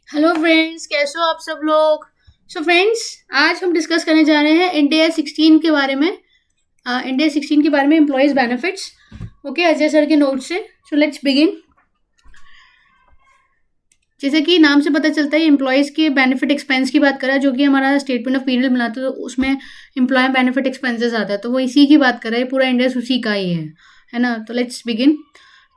Hello friends, कैसे हो आप सब लोग। सो फ्रेंड्स, आज हम डिस्कस करने जा रहे हैं इंडिया 16 के बारे में। इंडिया 16 के बारे में employees benefits. Okay, Ajay sir के नोट से। So let's begin. जैसे कि नाम से पता चलता है, एम्प्लॉयज़ के बेनिफिट एक्सपेंस की बात करा, जो कि हमारा स्टेटमेंट ऑफ पीरियड बनाते हैं तो उसमें एम्प्लॉय बेनिफिट एक्सपेंसेस आता है, तो वो इसी की बात कर रहा है। पूरा इंडिया उसी का ही है ना। तो let's begin.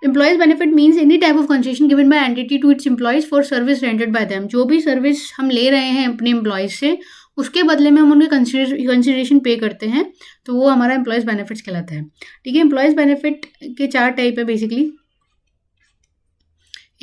Employees benefit means any type of concession given by entity to its employees for service rendered by them. जो भी सर्विस हम ले रहे हैं अपने एम्प्लॉयज़ से, उसके बदले में हम उनके कंसिडरेशन पे करते हैं, तो वो हमारा एम्प्लॉयज़ बेनिफिट्स कहलाता है। ठीक है, एम्प्लॉयज़ बेनिफिट के 4 टाइप है बेसिकली।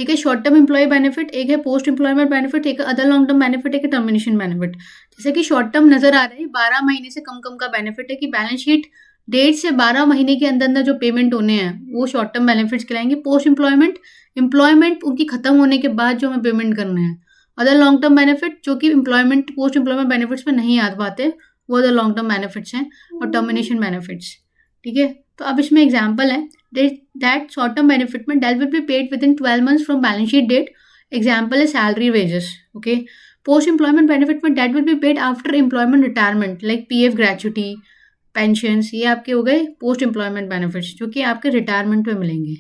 एक है शॉर्ट टर्म एम्प्लॉय बेनिफिट, एक है पोस्ट एम्प्लॉयमेंट बेनिफिट, एक है अदर लॉन्ग टर्म बेनिफिट, एक है टर्मिनेशन बेनिफिट। जैसे कि शॉर्ट टर्म नजर आ रहा है, 12 महीने से कम कम का बेनिफिट है कि बैलेंस शीट डेट से 12 महीने के अंदर अंदर जो पेमेंट होने हैं वो शॉर्ट टर्म बेनिफिट्स कहलाएंगे। पोस्ट एम्प्लॉयमेंट, एम्प्लॉयमेंट उनकी खत्म होने के बाद जो हमें पेमेंट करने हैं। अदर लॉन्ग टर्म बेनिफिट, जो कि एम्प्लॉयमेंट पोस्ट एम्प्लॉयमेंट बेनिफिट्स में नहीं आ पाते, वो अदर लॉन्ग टर्म बेनिफिट्स हैं। और टर्मिनेशन बेनिफिट्स। ठीक है, तो अब इसमें एग्जाम्पल है that short term benefit में that will be paid within 12 months from balance sheet date. Example is salary wages. Okay, post employment benefit में that will be paid after employment retirement like PF gratuity, pensions। ये आपके हो गए post employment benefits, जो कि आपके retirement में मिलेंगे।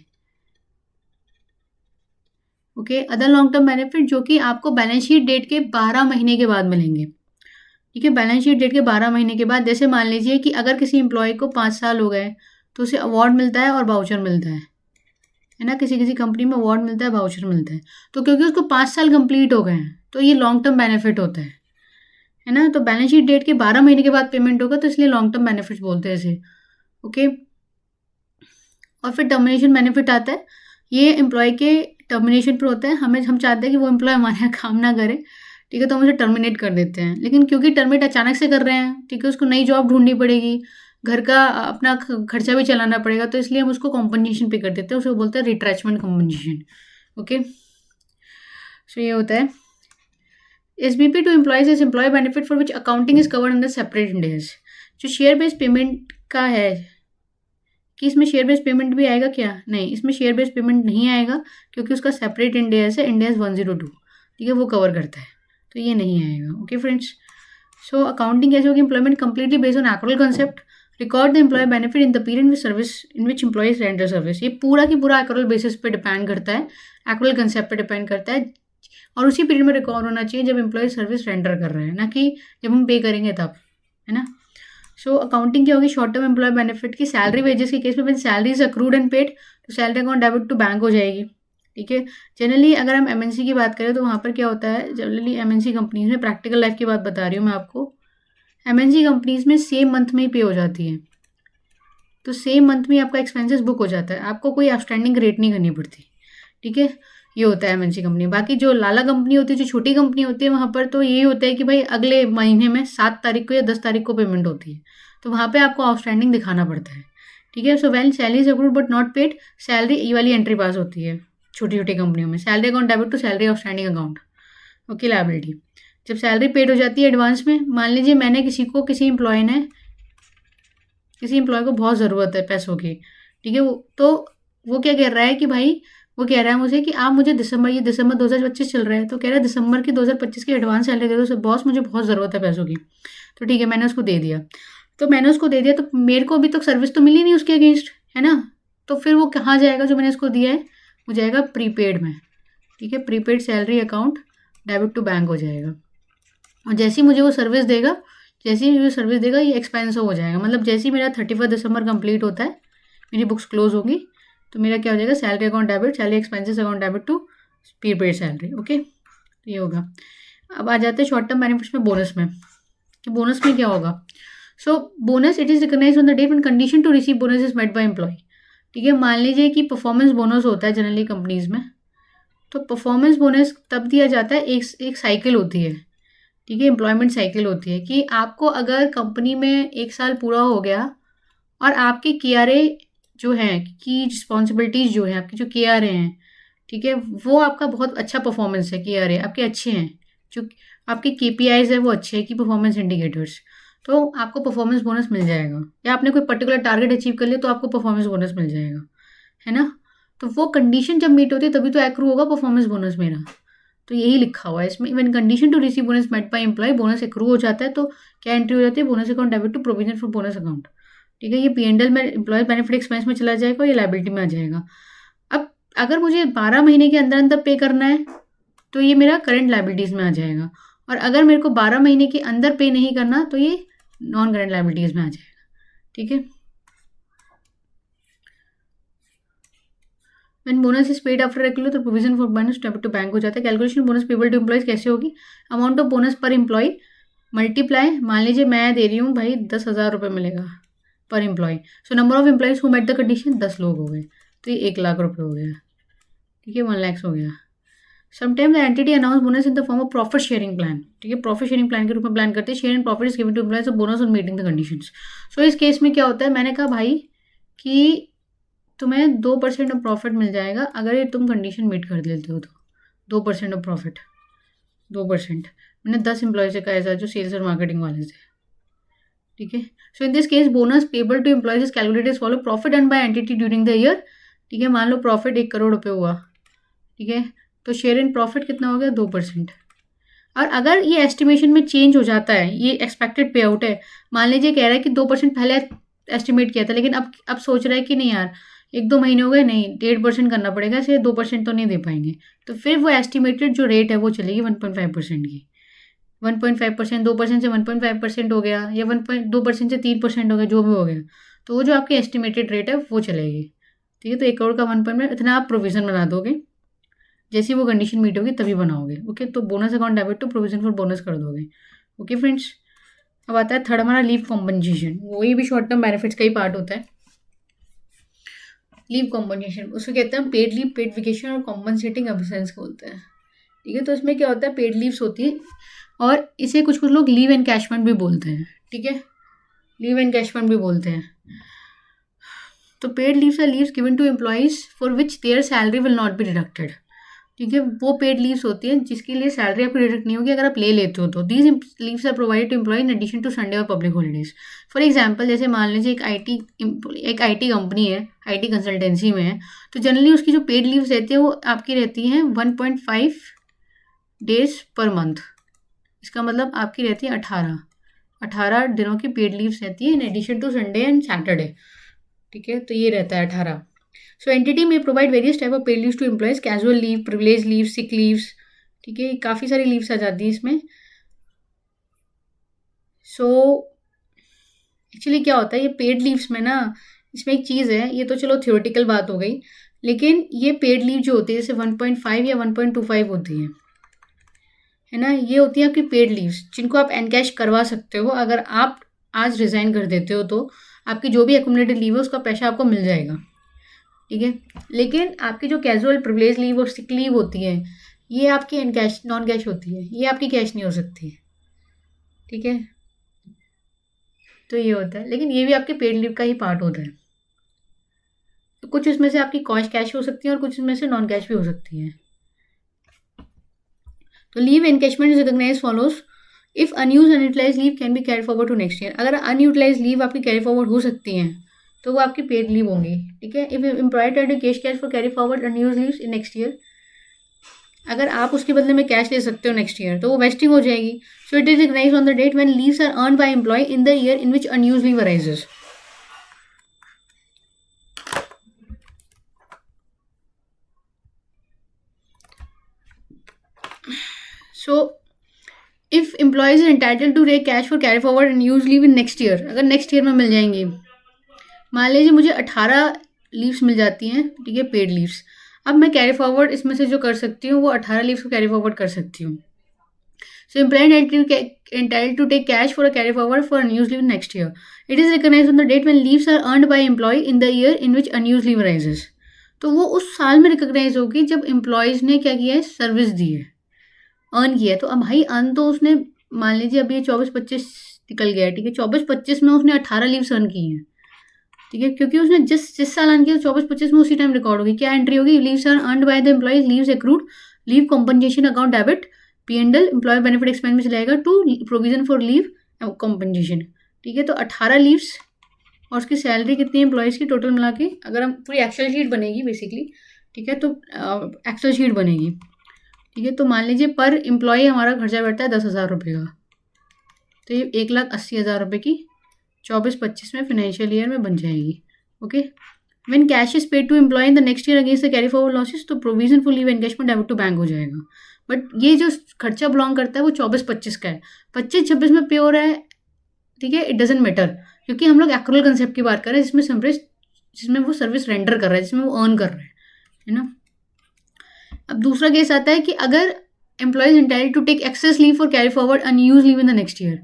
Okay, other long term benefit जो कि आपको बैलेंस शीट डेट के 12 महीने के बाद मिलेंगे। ठीक है, बैलेंस शीट डेट के 12 महीने के बाद, जैसे मान लीजिए कि अगर किसी एम्प्लॉय को 5 साल हो गए तो उसे अवार्ड मिलता है और वाउचर मिलता है ना। किसी किसी कंपनी में अवार्ड मिलता है, वाउचर मिलता है, तो क्योंकि उसको 5 साल कंप्लीट हो गए हैं तो ये लॉन्ग टर्म बेनिफिट होता है ना। तो बैलेंस शीट डेट के 12 महीने के बाद पेमेंट होगा, तो इसलिए लॉन्ग टर्म बेनिफिट बोलते हैं इसे। ओके, और फिर टर्मिनेशन बेनिफिट आता है। ये एम्प्लॉय के टर्मिनेशन पर होता है। हम चाहते हैं कि वो एम्प्लॉय हमारे यहाँ काम ना करे, ठीक है, तो हम उसे टर्मिनेट कर देते हैं। लेकिन क्योंकि टर्मिनेट अचानक से कर रहे हैं, ठीक है, उसको नई जॉब ढूंढनी पड़ेगी, घर का अपना खर्चा भी चलाना पड़ेगा, तो इसलिए हम उसको कॉम्पनसेशन पे कर देते हैं। उसको बोलते हैं रिट्रेचमेंट कॉम्पनसेशन। ओके, सो ये होता है। SBP to employees is employee benefit for which accounting is covered under separate Ind AS. जो शेयर बेस्ड पेमेंट का है, कि इसमें शेयर बेस्ड पेमेंट भी आएगा क्या? नहीं, इसमें शेयर बेस्ड पेमेंट नहीं आएगा, क्योंकि उसका सेपरेट इंडियज है, इंडियज 102। ठीक है, वो कवर करता है, तो ये नहीं आएगा। ओके फ्रेंड्स, सो अकाउंटिंग कैसे होगी? Employment completely based on accrual concept. Record the employee benefit in the period with service in which employees render service. ये पूरा की पूरा एक्रुअल बेसिस पे डिपेंड करता है, एक्रुअल कंसेप्ट पे डिपेंड करता है, और उसी पीरियड में रिकॉर्ड होना चाहिए जब एम्प्लॉय सर्विस रेंडर कर रहे हैं, ना कि जब हम पे करेंगे तब, है ना। सो अकाउंटिंग क्या होगी? शॉर्ट टर्म एम्प्लॉय बेनिफिट की सैलरी वेजेस के केस में salary is accrued and paid, तो salary account debit to bank हो जाएगी। ठीक है, जनरली अगर हम एमएनसी की बात करें तो वहाँ पर क्या होता है, जनरली एमएनसी कंपनीज में, प्रैक्टिकल लाइफ की बात बता रही हूँ मैं आपको, एमएनसी कंपनीज में सेम मंथ में ही पे हो जाती है, तो सेम मंथ में आपका एक्सपेंसेस बुक हो जाता है, आपको कोई आउटस्टैंडिंग रेट नहीं करनी पड़ती। ठीक है, ये होता है एमएनसी कंपनी। बाकी जो लाला कंपनी होती है, जो छोटी कंपनी होती है, वहाँ पर तो यही होता है कि भाई अगले महीने में 7 तारीख को या 10 तारीख को पेमेंट होती है, तो वहाँ पे आपको आउटस्टैंडिंग दिखाना पड़ता है। ठीक है, so when salary is approved but not paid, salary ये वाली एंट्री पास होती है छोटी छोटी कंपनियों में, salary account debit to salary outstanding account. Okay, liability, जब सैलरी पेड हो जाती है एडवांस में, मान लीजिए मैंने किसी एम्प्लॉय ने, किसी एम्प्लॉय को बहुत ज़रूरत है पैसों की, ठीक है, तो वो क्या कह रहा है कि भाई, वो कह रहा है मुझे कि आप मुझे ये दिसंबर 2025 चल रहा है, तो कह रहा है दिसंबर की 2025 की एडवांस सैलरी दे दो बॉस, मुझे बहुत ज़रूरत है पैसों की। तो ठीक है, मैंने उसको दे दिया, तो मेरे को अभी तक सर्विस तो मिली नहीं उसके अगेंस्ट, है ना। तो फिर वो कहाँ जाएगा? जो मैंने उसको दिया है वो जाएगा प्रीपेड में। ठीक है, prepaid salary account debit to bank हो जाएगा, और जैसे ही मुझे वो सर्विस देगा, ये एक्सपेंस हो जाएगा। मतलब जैसे ही मेरा 31 दिसंबर कंप्लीट होता है, मेरी बुक्स क्लोज होगी, तो मेरा क्या हो जाएगा? Salary account debit, salary expenses account debit to prepaid salary. Okay, तो ये होगा। अब आ जाते हैं शॉर्ट टर्म बेनिफिट्स में, बोनस में। तो बोनस में क्या होगा? So bonus it is recognise on the date when condition to receive bonus is met by employee. ठीक है, मान लीजिए कि परफॉर्मेंस बोनस होता है जनरली कंपनीज में, तो परफॉर्मेंस बोनस तब दिया जाता है, एक साइकिल होती है। ठीक है, एम्प्लॉयमेंट साइकिल होती है कि आपको अगर कंपनी में 1 साल पूरा हो गया और आपके केआरए जो हैं, की रिस्पॉन्सिबिलिटीज़ जो हैं, आपके जो केआरए हैं, ठीक है, वो आपका बहुत अच्छा परफॉर्मेंस है, केआरए आपके अच्छे हैं, जो आपके केपीआईज है वो अच्छे हैं, की परफॉर्मेंस इंडिकेटर्स, तो आपको परफॉर्मेंस बोनस मिल जाएगा। या आपने कोई पर्टिकुलर टारगेट अचीव कर लिया तो आपको परफॉर्मेंस बोनस मिल जाएगा, है ना। तो वो कंडीशन जब मीट होती है तभी तो एक्रू होगा परफॉर्मेंस बोनस मेरा। तो यही लिखा हुआ है इसमें, even condition to receive bonus met by employee, bonus accrue हो जाता है तो क्या एंट्री हो जाती है, bonus account debit to provision for bonus account. ठीक है, ये P&L में एम्प्लॉय बेनिफिट एक्सपेंस में चला जाएगा, ये लाइबिलिटी में आ जाएगा। अब अगर मुझे 12 महीने के अंदर अंदर पे करना है तो ये मेरा करंट लाइबिलिटीज़ में आ जाएगा, और अगर मेरे को 12 महीने के अंदर पे नहीं करना तो ये नॉन करंट लाइबिलिटीज़ में आ जाएगा। ठीक है, when bonus is paid after regular तो provision for bonus debit to bank हो जाता है। Calculation bonus payable to employees कैसे होगी, amount of bonus per employee multiply, मान लीजिए मैं दे रही हूँ भाई 10,000 रुपये मिलेगा पर employee, so number of employees who met the condition 10 लोग हो गए, तो ये 1,00,000 रुपये हो गया। ठीक है, 1 लाख हो गया। Sometime the entity announce bonus in the form of profit sharing plan. ठीक है, प्रॉफिट शेयरिंग प्लान के रूप में प्लान करते हैं, share and profit is given to employees of bonus on meeting the conditions. So इस केस में क्या होता है, मैंने कहा भाई कि तुम्हें 2% ऑफ प्रॉफिट मिल जाएगा अगर ये तुम कंडीशन मीट कर लेते हो तो 2% ऑफ प्रॉफिट, 2%। मैंने 10 एम्प्लॉय से कहा ऐसा जो सेल्स और मार्केटिंग वाले थे। ठीक है, so in this case bonus payable to employees is calculated follow profit earn by entity during the year. ठीक है, मान लो प्रॉफिट 1 करोड़ रुपये हुआ। ठीक है, तो शेयर इन प्रॉफिट कितना हो गया, 2%। और अगर ये एस्टिमेशन में चेंज हो जाता है, ये एक्सपेक्टेड पे आउट है, मान लीजिए कह रहा है कि 2% पहले एस्टिमेट किया था, लेकिन अब सोच रहा है कि नहीं यार 1-2 महीने हो गए, नहीं 1.5% करना पड़ेगा, सिर्फ 2% तो नहीं दे पाएंगे, तो फिर वो एस्टिमेटेड जो रेट है वो चलेगी 1.5% की। 1.5%, 2% से 1.5% हो गया, या 1.2% से 3% हो गया, जो भी हो गया, तो वो जो आपकी एस्टिमेटेड रेट है वो चलेगी। ठीक है, तो 1 करोड़ का 1.5 इतना आप प्रोविजन बना दोगे, जैसी वो कंडीशन मीट होगी तभी बनाओगे। ओके, तो bonus account debit to provision for bonus कर दोगे। ओके फ्रेंड्स, अब आता है थर्ड हमारा लीव कॉम्पनसेशन, वही भी शॉर्ट टर्म बेनिफिट्स का ही पार्ट होता है। लीव कॉम्पनसेशन उसको कहते हैं पेड लीव, पेड वेकेशन और कॉम्पनसेटिंग एब्सेंस बोलते हैं। ठीक है, तो इसमें क्या होता है, पेड लीव्स होती है और इसे कुछ कुछ लोग लीव एनकैशमेंट भी बोलते हैं। ठीक है, लीव एनकैशमेंट भी बोलते हैं। तो paid leaves are leaves given to employees for which their salary will not be deducted. ठीक है, वो पेड लीव्स होती हैं जिसके लिए सैलरी आपकी डिडक्ट नहीं होगी अगर आप ले लेते हो तो। These leaves are provided to employee in addition to Sunday और पब्लिक हॉलीडेज। फॉर एग्जांपल, जैसे मान लीजिए एक आईटी कंपनी है, आईटी कंसल्टेंसी में है, तो जनरली उसकी जो पेड लीव्स रहती है वो आपकी रहती हैं 1.5 डेज पर मंथ। इसका मतलब आपकी रहती है 18 दिनों की पेड लीव्स रहती है in addition to Sunday and Saturday. ठीक है, तो ये रहता है 18। सो एंटिटी में provide various type of paid leaves to employees, casual leave, privilege leave, sick leaves. ठीक है, काफ़ी सारी लीव्स आ जाती है इसमें। सो एक्चुअली क्या होता है, ये पेड लीव्स में ना, इसमें एक चीज़ है, ये तो चलो थियोरेटिकल बात हो गई, लेकिन ये पेड लीव जो होती है जैसे 1.5 या 1.25 होती है ना, ये होती है आपकी पेड लीव्स जिनको आप एनकैश करवा सकते हो। अगर आप आज रिज़ाइन कर देते हो तो आपकी जो भी एक्यूमुलेटेड लीव है उसका पैसा आपको मिल जाएगा। ठीक है, लेकिन आपकी जो कैजुअल, प्रिविलेज लीव और सिक लीव होती है, ये आपकी एनकैश, नॉन कैश होती है, ये आपकी कैश नहीं हो सकती। ठीक है, तो ये होता है, लेकिन ये भी आपके पेड लीव का ही पार्ट होता है। तो कुछ इसमें से आपकी कैश हो सकती है और कुछ इसमें से नॉन कैश भी हो सकती है। तो leave encashment is recognise follows if unused unutilised leave can be carry forward to next year. अगर अनयूटिलाइज लीव आपकी कैरी फॉरवर्ड हो सकती हैं तो वो आपकी पेड लीव होंगी। ठीक है, if employee try to cash for carry forward unused leaves in next year, अगर आप उसके बदले में कैश ले सकते हो नेक्स्ट ईयर तो वो वेस्टिंग हो जाएगी। So it is recognised on the date when leaves are earned by employee in the year in which unused leave arises. So if employees are entitled to take cash for carry forward and use leave in next year, अगर next year में मिल जाएंगी, मान लीजिए मुझे 18 leaves मिल जाती हैं। ठीक है, पेड लीव्स, अब मैं कैरी फॉरवर्ड इसमें से जो कर सकती हूँ वो 18 लीव्स को कैरी फॉरवर्ड कर सकती हूँ। So employee entitled to take cash for a carry forward for unused leave next year, it is recognised on the date when leaves are earned by employee in the year in which unused leave arises. तो वो उस साल में recognise होगी जब employees ने क्या किया है, सर्विस दी है, अर्न किया है। तो अब भाई अर्न तो उसने, मान लीजिए अब ये 24-25 निकल गया है। ठीक है, 24-25 में उसने 18 लीव्स अर्न की हैं। ठीक है, क्योंकि उसने जिस साल अर्न किया 24-25 में उसी टाइम रिकॉर्ड होगी। क्या एंट्री होगी, leaves are earned by the employees, leaves accrued, leave compensation account debit, P&L employee benefit expense में चलेगा to provision for leave compensation. ठीक है, तो 18 लीव्स और उसकी सैलरी कितनी है एम्प्लॉयज़ की टोटल मिला के, अगर हम पूरी एक्सेल शीट बनेगी बेसिकली। ठीक है, तो एक्सेल शीट बनेगी ठीक है, तो मान लीजिए पर एम्प्लॉय हमारा खर्चा बैठता है 10,000 रुपये का, तो ये 1,80,000 रुपये की 24-25 में फाइनेंशियल ईयर में बन जाएगी। Okay, when cash is paid to employee in the next year against the carry forward losses, तो provision for leave encashment debit to bank हो जाएगा। बट ये जो खर्चा बिलोंग करता है वो 24-25 का है, 25-26 में पे हो रहा है, ठीक है, इट डजेंट मैटर, क्योंकि हम लोग एक्रूअल कंसेप्ट की बात कर रहे हैं जिसमें वो सर्विस रेंडर कर रहा है, जिसमें वो अर्न कर रहा है ना। अब दूसरा केस आता है कि अगर employees entitled to take excess leave for carry forward unused leave in the next year,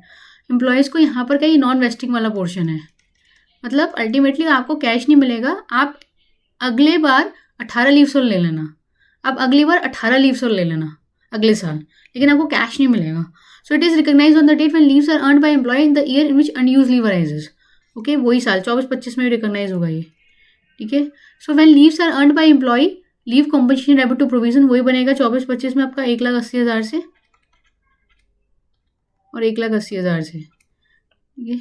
employees को यहाँ पर कहीं नॉन वेस्टिंग वाला पोर्शन है, मतलब अल्टीमेटली आपको कैश नहीं मिलेगा, आप अगले बार 18 लीव्स और ले लेना, आप अगली बार 18 लीव्स और ले लेना अगले साल, लेकिन आपको कैश नहीं मिलेगा। So it is recognise on the date when leaves are earned by employee in the year in which unused leave arises. Okay, वही साल 24-25 में रिकॉग्नाइज होगा ये, ठीक है। So when leaves are earned by employee, leave compensation debit to provision वही बनेगा 24-25 में आपका 1,80,000 से और 1,80,000 से, ठीक है।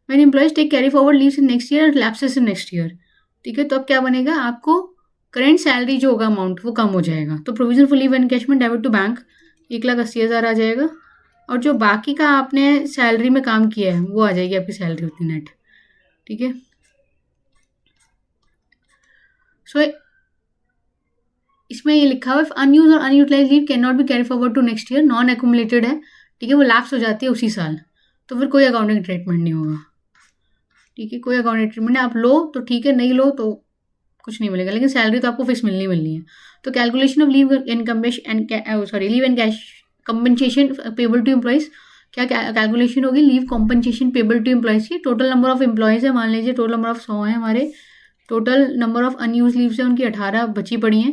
When employees take carry forward leaves in next year और lapses in next year, ठीक है, तो अब क्या बनेगा, आपको करंट सैलरी जो होगा अमाउंट वो कम हो जाएगा, तो provision for leave encashment debit to bank 1,80,000 आ जाएगा, और जो बाकी का आपने सैलरी में काम किया है वो आ जाएगी आपकी सैलरी उतनी नेट, ठीक है। सो इसमें ये लिखा हुआ है अनयूज और unutilised leave can not be carry forward to next year, non accumulated है, ठीक है, वो लैप्स हो जाती है उसी साल, तो फिर कोई अकाउंटिंग ट्रीटमेंट नहीं होगा, ठीक है, कोई अकाउंटिंग ट्रीटमेंट आप लो तो ठीक है, नहीं लो तो कुछ नहीं मिलेगा, लेकिन सैलरी तो आपको फिक्स मिलनी है। तो calculation of leave leave and cash compensation payable to employees, क्या कैलकुलेशन होगी, leave compensation payable to employees की, टोटल नंबर ऑफ एम्प्लॉयज़ है, मान लीजिए टोटल नंबर ऑफ 100 है हमारे, total number of unused leaves है उनकी 18 बची पड़ी हैं,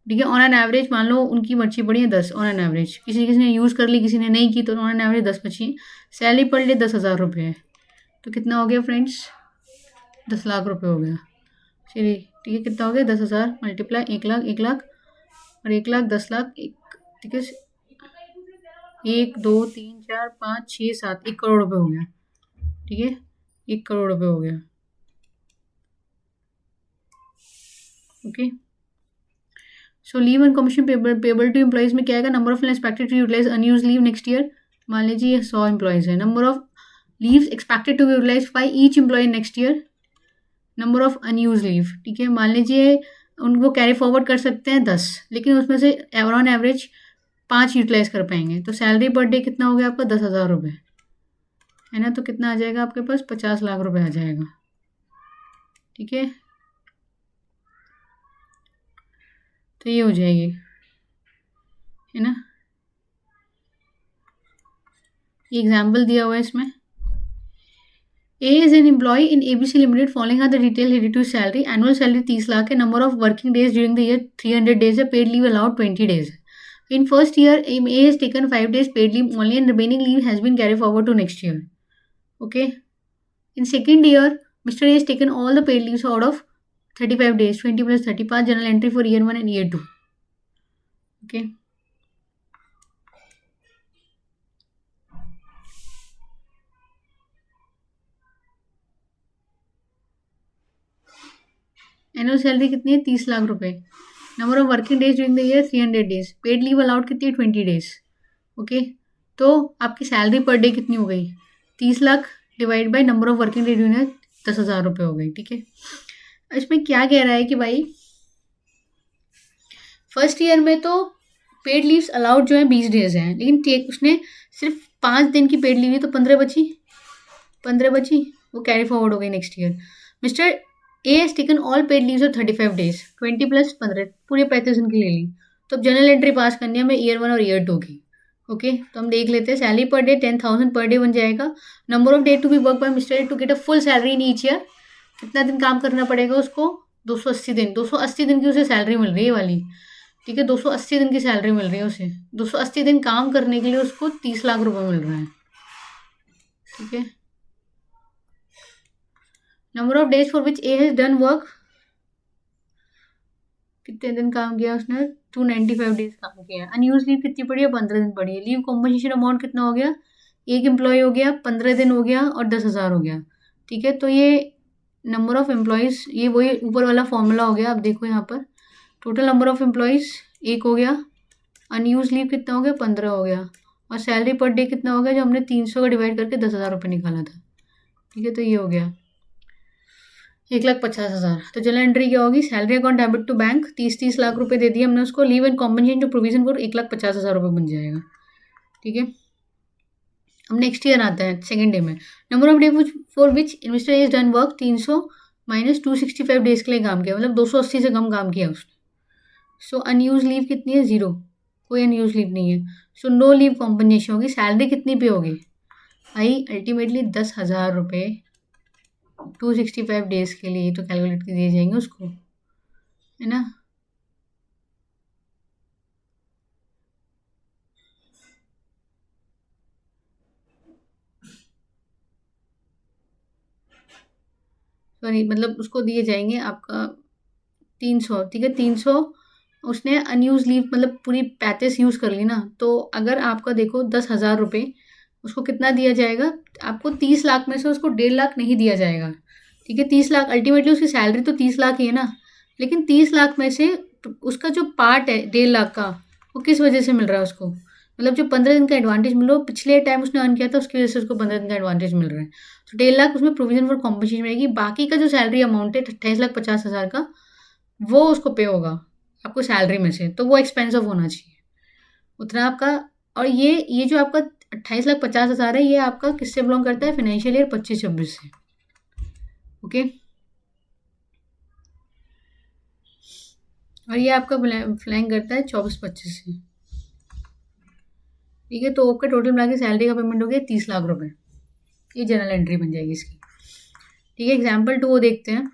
ठीक है, ऑन एन एवरेज मान लो उनकी बची पड़ी है 10 ऑन एन एवरेज, किसी ने यूज़ कर ली किसी ने नहीं की, तो ऑन एन एवरेज 10 बची है, सैलरी पर डे 10,000 रुपये है, तो कितना हो गया फ्रेंड्स, 10 लाख रुपये हो गया, चलिए ठीक है, कितना हो गया 10,000 मल्टीप्लाई 1,00,000 1,00,000 और 1,00,000 10,00,000 ठीक है, 1 2 3 4 5 6 7 1 करोड़ रुपये हो गया, ठीक है, 1 करोड़ रुपये हो गया। Okay, so leave and commission payable to employees में क्या आएगा, number of expected to utilise unused leave next year, मान लीजिए ये 100 एम्प्लॉयज़ है, number of leaves expected to utilise by each employee next year, number of unused leave, ठीक है, मान लीजिए उनको कैरी फॉरवर्ड कर सकते हैं 10, लेकिन उसमें से ऑन एवरेज 5 यूटिलाइज कर पाएंगे, तो सैलरी पर डे कितना हो गया आपका 10,000 रुपये है ना, तो कितना आ जाएगा आपके पास 50 लाख रुपये आ जाएगा, ठीक है, तो ये हो जाएगी, है ना, ये एग्जाम्पल दिया हुआ है इसमें। A is an employee in ABC Limited, following are the detail headed to salary, annual salary 30 lakh है, number of working days during the year 300 days है, paid leave allowed 20 days है। In first year, A has taken 5 days paid leave only and remaining leave has been carried forward to next year. Okay. In second year, Mr. A has taken all the paid leaves out of 35 days, 20 plus 30, 5 journal entry for year 1 and year 2. Okay. Annual salary कितनी है 30 लाख रुपए, number of working days during the year 300 days, paid leave allowed कितनी है 20 days. Okay, तो आपकी salary per day कितनी हो गई 30 lakh divide by number of working day during 10,000 रुपये हो गई, ठीक है। इसमें क्या कह रहा है कि भाई फर्स्ट ईयर में तो पेड लीव्स अलाउड जो है 20 डेज हैं, लेकिन उसने सिर्फ 5 दिन की पेड लीव है, तो 15 बची, वो कैरी फॉरवर्ड हो गई next year. Mister A has taken all paid leaves of 35 days, 20 plus 15 पूरे 35 दिन की ले ली, तो अब जनरल एंट्री पास करनी है हमें ईयर 1 और ईयर 2 की। ओके, तो हम देख लेते हैं, सैलरी पर डे 10,000 पर डे बन जाएगा, number of day to be work by mister A to get a full salary in each year, कितना दिन काम करना पड़ेगा उसको 280 दिन, 280 दिन की उसे सैलरी मिल रही है वाली, ठीक है, 280 दिन की सैलरी मिल रही है उसे, 280 दिन काम करने के लिए उसको 30 लाख रुपए मिल रहा है, ठीक है। Number of days for which A has done work, कितने दिन काम किया उसने 295 डेज काम किया। अनयूज लीव कितनी पड़ी है 15 दिन पड़ी है। लीव कॉम्पनसेशन अमाउंट कितना हो गया, एक एम्प्लॉय हो गया 15 दिन हो गया और 10,000 हो गया, ठीक है। तो ये नंबर ऑफ एम्प्लॉयज़, ये वही ऊपर वाला फॉर्मूला हो गया। अब देखो यहाँ पर टोटल नंबर ऑफ एम्प्लॉयज़ 1 हो गया, अनयूज़ लीव कितना हो गया 15 हो गया, और सैलरी पर डे कितना हो गया जो हमने 300 का डिवाइड करके 10,000 रुपये निकाला था। ठीक है, तो ये हो गया 1,50,000। तो जनरल एंट्री क्या होगी, salary account debit to bank 30 lakh रुपए दे दिए हमने उसको, लीव एंड कॉम्पनसेशन जो प्रोविजन फॉर 1,50,000 रुपये बन जाएगा। ठीक है, अब नेक्स्ट ईयर आता है सेकंड डे में, number of day for which investor is done work 300 minus 265 days के लिए काम किया, मतलब 280 से कम काम किया उसने। सो अनयूज लीव कितनी है, 0, कोई अनयूज लीव नहीं है। सो नो लीव कॉम्पनसेशन होगी। सैलरी कितनी पे होगी भाई, अल्टीमेटली 10,000 रुपये 265 डेज के लिए तो कैलकुलेट कर दिए जाएंगे उसको, है ना। सॉरी, मतलब उसको दिए जाएंगे आपका 300। ठीक है, 300 उसने अनयूज लीव मतलब पूरी 35 यूज़ कर ली ना, तो अगर आपका देखो 10,000 रुपये उसको कितना दिया जाएगा, आपको 30 लाख में से उसको 1.5 लाख नहीं दिया जाएगा। ठीक है, 30 लाख अल्टीमेटली उसकी सैलरी तो 30 लाख ही है ना, लेकिन 30 लाख में से उसका जो पार्ट है 1.5 लाख का, वो किस वजह से मिल रहा है उसको, मतलब जो 15 दिन का एडवांटेज मिल रहा है, पिछले टाइम उसने अर्न किया था उसकी वजह से उसको 15 दिन का एडवांटेज मिल रहा है। तो 1.5 लाख उसमें प्रोविजन फॉर कॉम्पनसेशन रहेगी। बाकी का जो सैलरी अमाउंट है 28,50,000 का, वो उसको पे होगा आपको सैलरी में से, तो वो एक्सपेंसिव होना चाहिए उतना आपका। और ये जो आपका 28,50,000 है, ये आपका किससे बिलोंग करता है, फाइनेंशियल ईयर 25-26 से। ओके, और ये आपका फ्लैंग करता है 24-25 से। ठीक है, तो आपका टोटल मिला के सैलरी का पेमेंट हो गया 30 लाख रुपए। ये जनरल एंट्री बन जाएगी इसकी। ठीक है, एग्जाम्पल 2 देखते हैं।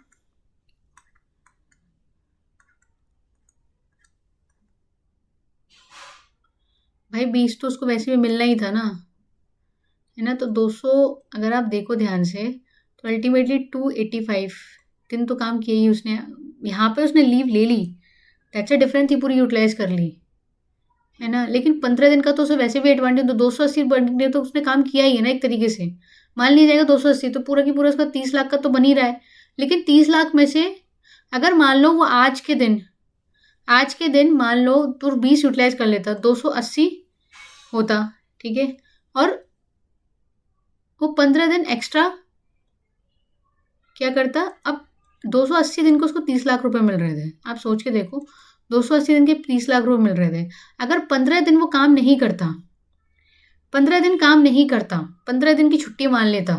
भाई 20 तो उसको वैसे भी मिलना ही था ना, है ना। तो 200 अगर आप देखो ध्यान से, तो अल्टीमेटली 285 दिन तो काम किया ही उसने। यहाँ पे उसने लीव ले ली, दैट्स अ डिफरेंट थी, पूरी यूटिलाइज कर ली, है ना। लेकिन 15 दिन का तो उसे वैसे भी एडवांटेज, तो 280 दिन तो उसने काम किया ही है ना एक तरीके से। मान लीजिए जाएगा 280, तो पूरा की पूरा उसका 30 लाख का तो बन ही रहा है। लेकिन 30 लाख में से अगर मान लो वो आज के दिन मान लो तो 20 यूटिलाइज कर लेता, 280 होता। ठीक है, और वो 15 दिन एक्स्ट्रा क्या करता, अब 280 दिन को उसको 30 लाख रुपए मिल रहे थे। आप सोच के देखो, 280 दिन के 30 लाख रुपए मिल रहे थे, अगर 15 दिन वो काम नहीं करता, 15 दिन काम नहीं करता, 15 दिन की छुट्टी मान लेता,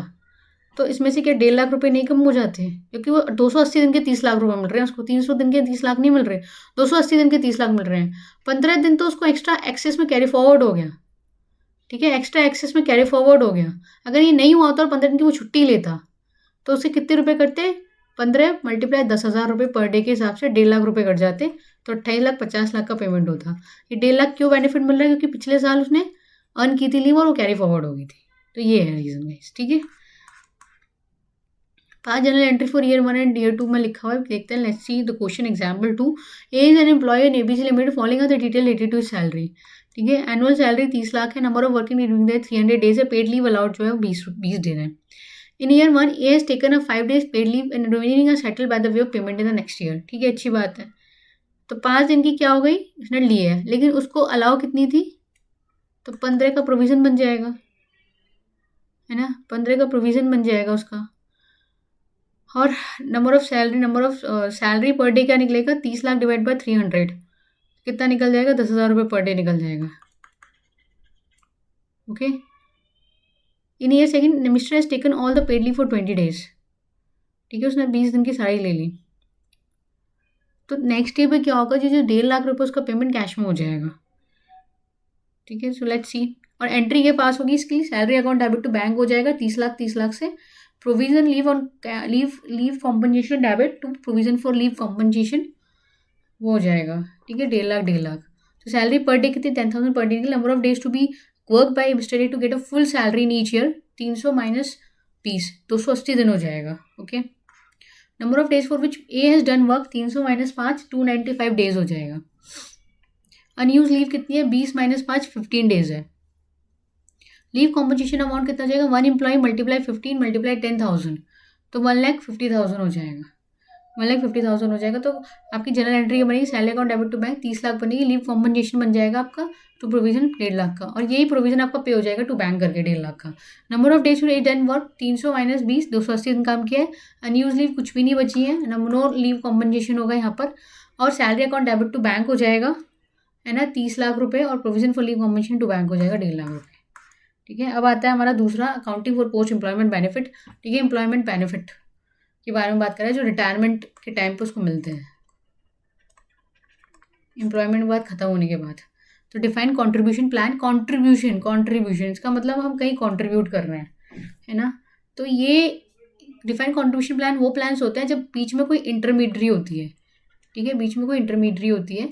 तो इसमें से क्या 1.5 लाख रुपए नहीं कम हो जाते, क्योंकि वो 280 दिन के 30 लाख रुपए मिल रहे हैं उसको, 300 दिन के 30 लाख नहीं मिल रहे, 280 दिन के 30 लाख मिल रहे हैं। 15 दिन तो उसको एक्स्ट्रा एक्सेस में कैरी फॉरवर्ड हो गया। ठीक है, एक्स्ट्रा एक्सेस में कैरी फॉरवर्ड हो गया। अगर ये नहीं हुआ होता और 15 दिन की वो छुट्टी लेता, तो उससे कितने रुपए कटते, 15 मल्टीप्लाई 10,000 रुपये पर डे के हिसाब से 1.5 लाख रुपए कट जाते, तो 28,50,000 का पेमेंट होता। ये 1.5 लाख क्यों बेनिफिट मिल रहा है, क्योंकि पिछले साल उसने अर्न की थी लीव और वो कैरी फॉरवर्ड हो गई थी। तो ये है रीजन गाइस। ठीक है, 5 general entry for year 1 and year 2 में लिखा हुआ है, देखते हैं। Let's see the question example 2। A is an employee in ABC limited, following the detail related to salary. ठीक है, एनुअल सैलरी 30 लाख है, number of working day 300 days है, पेड लीव अलाउड जो है वो 20 दिन है। In year 1 A has taken a 5 days paid leave and remaining are settled by the way of payment in the next year. ठीक है, अच्छी बात है। तो 5 दिन की क्या हो गई, उसने ली है, लेकिन उसको अलाउ कितनी थी, तो 15 का प्रोविजन बन जाएगा, है ना, 15 का प्रोविजन बन जाएगा उसका। और number of salary per day क्या निकलेगा, 30 लाख डिवाइड बाय 300 कितना निकल जाएगा, 10,000 रुपये पर डे निकल जाएगा। Okay, in year second mister has taken all the paid leave for 20 days। ठीक है, उसने 20 दिन की सारी ले ली, तो नेक्स्ट ईयर पे क्या होगा, जो 1.5 लाख रुपये उसका पेमेंट कैश में हो जाएगा। ठीक है, सो लेट्स सी। और एंट्री के पास होगी इसकी, salary account debit to bank हो जाएगा 30 लाख से, provision leave compensation debit to provision for leave compensation, वो हो जाएगा। ठीक है, 1.5 लाख। तो सैलरी पर डे कितनी, 10,000 पर day. Number of days to be work by mister to get a full salary in each year, 300 minus 20, 280 दिन हो जाएगा। ओके, number of days for which A has done work 300 minus 5, 295 days हो जाएगा। Unused leave कितनी है, 20 minus 5, 15 days है। Leave compensation amount कितना जाएगा, 1 एम्प्लॉय मल्टीप्लाई 15 मल्टीप्लाई 10,000, तो 1,50,000 हो जाएगा, 1,50,000 हो जाएगा। तो आपकी जनरल एंट्री बनेगी, salary account debit to bank 30 lakh बनेगी, लीव कॉम्पनसेशन बन जाएगा आपका टू प्रोविजन 1.5 लाख का, और यही प्रोविजन आपका पे हो जाएगा टू बैंक करके 1.5 लाख का। Number of days at and work 300 - 20, 280 दिन काम किया है। अनयूज लीव कुछ भी नहीं बची है, नो लीव कॉम्पनसेशन होगा यहाँ पर, और salary account debit to bank हो जाएगा, है ना, 30 लाख रुपए, और provision for leave compensation to bank हो जाएगा 1.5 लाख रुपए। ठीक है, अब आता है हमारा दूसरा, accounting for post employment benefit. ठीक है, एम्प्लॉयमेंट बेनिफिट के बारे में बात करें जो रिटायरमेंट के टाइम पे उसको मिलते हैं, एम्प्लॉयमेंट के बाद खत्म होने के बाद। तो डिफाइंड कंट्रीब्यूशन प्लान, कंट्रीब्यूशन इसका मतलब हम कहीं कंट्रीब्यूट कर रहे हैं, है ना। तो ये डिफाइंड कंट्रीब्यूशन प्लान वो प्लान्स होते हैं जब बीच में कोई इंटरमीडियरी होती है। ठीक है, बीच में कोई इंटरमीडियरी होती है,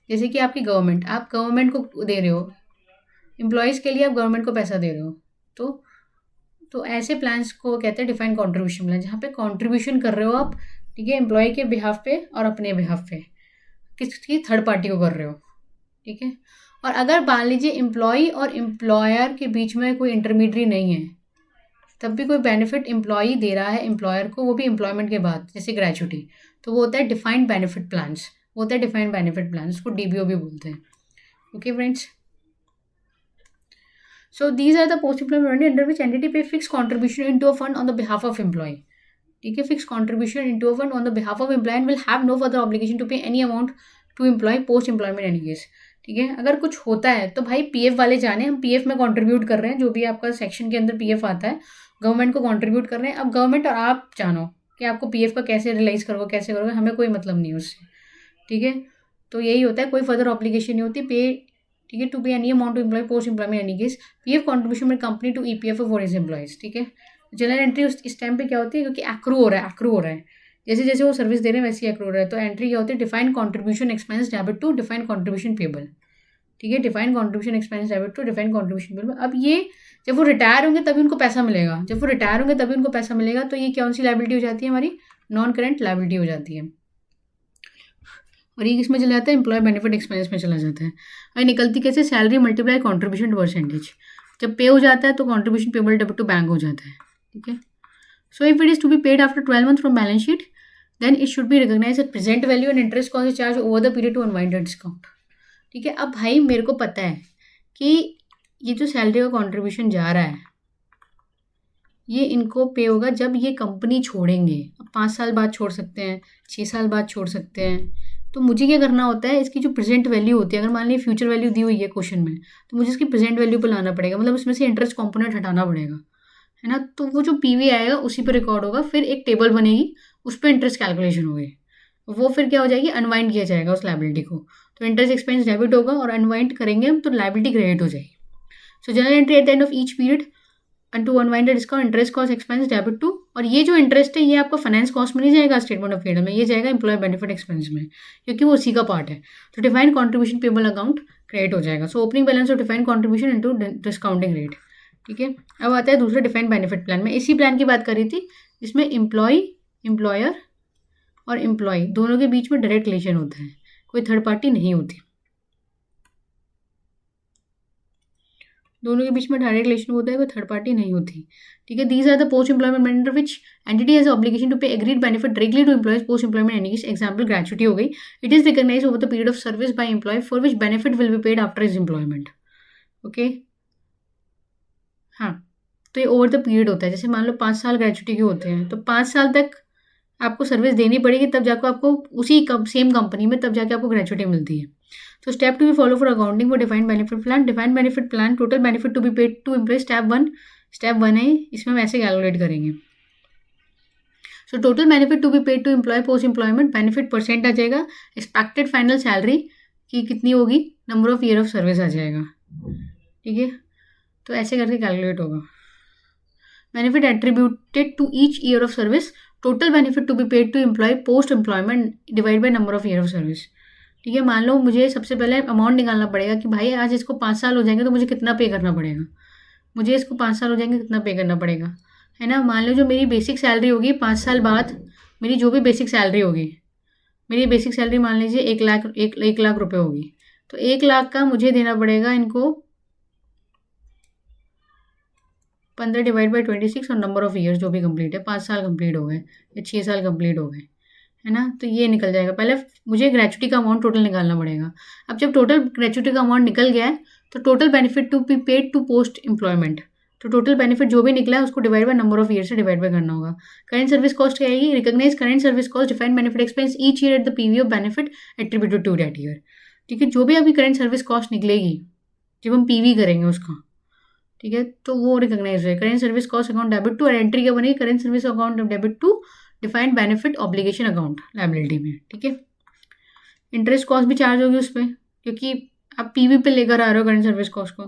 जैसे कि आपकी गवर्नमेंट, आप गवर्नमेंट को दे रहे हो, एम्प्लॉयज़ के लिए आप गवर्नमेंट को पैसा दे रहे हो, तो ऐसे प्लान्स को कहते हैं डिफाइंड कंट्रीब्यूशन प्लान, जहाँ पे कंट्रीब्यूशन कर रहे हो आप, ठीक है, एम्प्लॉय के बिहाफ पे और अपने बिहाफ पे, किसी थर्ड पार्टी को कर रहे हो। ठीक है, और अगर मान लीजिए एम्प्लॉय और एम्प्लॉयर के बीच में कोई इंटरमीडियरी नहीं है, तब भी कोई बेनिफिट एम्प्लॉय दे रहा है एम्प्लॉयर को, वो भी एम्प्लॉयमेंट के बाद, जैसे ग्रेचुटी, तो वो होता है डिफाइंड बेनिफिट प्लान्स, वो होता है डिफाइंड बेनिफिट प्लान्स, उसको डीबीओ भी बोलते हैं। Okay friends, so these are the post employment under which entity pay fixed contribution into a fund on the behalf of employee. ठीक है, fix contribution into a fund on the behalf of employee will have no further obligation to pay any amount to employ post employment any case. ठीक है, अगर कुछ होता है तो भाई पीएफ वाले जाने, हम पीएफ में कंट्रीब्यूट कर रहे हैं, जो भी आपका सेक्शन के अंदर पीएफ आता है, गवर्नमेंट को कंट्रीब्यूट कर रहे हैं। अब गवर्नमेंट और आप जानो कि आपको पीएफ का कैसे रिलाइज करोगे, कैसे करोगे, हमें कोई मतलब नहीं है उससे। ठीक है, तो यही होता है, कोई फर्दर ऑब्लिगेशन नहीं होती पे, ठीक है, to pay any amount to employ post employment any case, PF contribution में company to EPF for his employees. ठीक है, जनरल एंट्री इस टाइम पे क्या होती है, क्योंकि एक्रू हो रहा है, जैसे जैसे वो सर्विस दे रहे हैं वैसे ही एक्रू हो रहा है, तो एंट्री क्या होती है, defined contribution expense debit to defined contribution payable. ठीक है, defined contribution expense debit to defined contribution payable. अब ये जब वो रिटायर होंगे तभी उनको पैसा मिलेगा, तो ये कौन सी लाइबिलिटी हो जाती है, हमारी नॉन करेंट लाइबिलिटी हो जाती है, और ये किस में चला जाता है, एम्प्लॉय बेनिफिट एक्सपेंस में चला जाता है। और निकलती कैसे, सैलरी मल्टीप्लाई कॉन्ट्रीब्यूशन परसेंटेज, जब पे हो जाता है तो contribution payable debit to bank हो जाता है। ठीक है, so if it is to be paid after 12 months from balance sheet, then it should be recognise at present value and interest cost charge over the period to unwind the discount. ठीक है, अब भाई मेरे को पता है कि ये जो सैलरी का कॉन्ट्रीब्यूशन जा रहा है, ये इनको पे होगा जब ये कंपनी छोड़ेंगे। अब 5 साल बाद छोड़ सकते हैं, 6 साल बाद छोड़ सकते हैं, तो मुझे क्या करना होता है, इसकी जो प्रेजेंट वैल्यू होती है, अगर मान लीजिए फ्यूचर वैल्यू दी हुई है क्वेश्चन में, तो मुझे इसकी प्रेजेंट वैल्यू पर लाना पड़ेगा, मतलब इसमें से इंटरेस्ट कॉम्पोनेंट हटाना पड़ेगा, है ना। तो वो जो पीवी आएगा उसी पर रिकॉर्ड होगा, फिर एक टेबल बनेगी, उस पर इंटरेस्ट कैलकुलेशन होगी, वो फिर क्या हो जाएगी, अनवाइंड किया जाएगा उस लाइबिलिटी को, तो इंटरेस्ट एक्सपेंस डेबिट होगा, और अनवाइंड करेंगे हम तो लाइबिलिटी क्रेडिट हो जाएगी। So general entry at the end of each period and to unwind discount interest cost expense debit to, और ये जो इंटरेस्ट है ये आपका फाइनेंस कॉस्ट में नहीं जाएगा, स्टेटमेंट ऑफ पीरियड में, ये जाएगा एम्प्लॉय बेनिफिट एक्सपेंस में, क्योंकि वो उसी का पार्ट है। तो defined contribution payable account create हो जाएगा। So opening balance of defined contribution into discounting rate. ठीक है, अब आता है दूसरा डिफाइंड बेनिफिट प्लान। में इसी प्लान की बात करी थी जिसमें एम्प्लॉयर और एम्प्लॉय दोनों के बीच में डायरेक्ट रिलेशन होता है, कोई थर्ड पार्टी नहीं होती, दोनों के बीच में डायरेक्ट रिलेशन होता है, कोई थर्ड पार्टी नहीं होती। ठीक है, these are the post employment under which entity has obligation to pay agreed benefit directly to employees post employment any case. Example gratuity हो गई, it is recognise over the period of service by employee for which benefit will be paid after his employment. Okay, हाँ, तो ये over the period होता है, जैसे मान लो 5 साल ग्रेचुटी के होते हैं, तो 5 साल तक आपको सर्विस देनी पड़ेगी, तब जाकर आपको उसी सेम कंपनी में तब जाके आपको ग्रेचुटी मिलती है। तो step to be follow for accounting for defined benefit plan. Defined benefit plan, total benefit to be paid to employ, step one है, इसमें हम ऐसे कैलकुलेट करेंगे। So total benefit to be paid to employ post employment, benefit percent आ जाएगा, expected final salary की कितनी होगी, number of year of service आ जाएगा। ठीक है, तो ऐसे करके कैलकुलेट होगा। Benefit attributed to each year of service, total benefit to be paid to employ post employment divide by number of year of service. ठीक है, मान लो मुझे सबसे पहले अमाउंट निकालना पड़ेगा कि भाई आज इसको 5 साल हो जाएंगे तो मुझे कितना पे करना पड़ेगा, मुझे इसको 5 साल हो जाएंगे कितना पे करना पड़ेगा, है ना। मान लो जो मेरी बेसिक सैलरी होगी 5 साल बाद, मेरी जो भी बेसिक सैलरी होगी, मेरी बेसिक सैलरी मान लीजिए 1 लाख रुपए होगी, तो 1 लाख का मुझे देना पड़ेगा इनको 15 डिवाइड बाई 26 और नंबर ऑफ ईयर्स जो भी कंप्लीट है, 5 साल कंप्लीट हो गए या 6 साल कंप्लीट हो गए, है ना। तो ये निकल जाएगा। पहले मुझे ग्रेचुटी का अमाउंट टोटल निकालना पड़ेगा। अब जब टोटल ग्रेचुटी का अमाउंट निकल गया है तो total benefit to be paid to post employment, तो टोटल बेनिफिट जो भी निकला है उसको divide by number of year से डिवाइड बाय करना होगा। करेंट सर्विस कॉस्ट क्या आएगी? Recognise current service cost defined benefit expense each year at the PV of benefit attributed to that year. ठीक है, जो भी आपकी करेंट सर्विस कॉस्ट निकलेगी जब हम पीवी करेंगे उसका, ठीक है, तो वो रिकॉग्नाइज है। Current service cost account debit to, और एंट्री क्या बनेगी? Current service account debit to defined benefit obligation account liability में। ठीक है, इंटरेस्ट कॉस्ट भी चार्ज होगी उस पर, क्योंकि आप पीवी पे लेकर आ रहे हो करेंट सर्विस कॉस्ट को,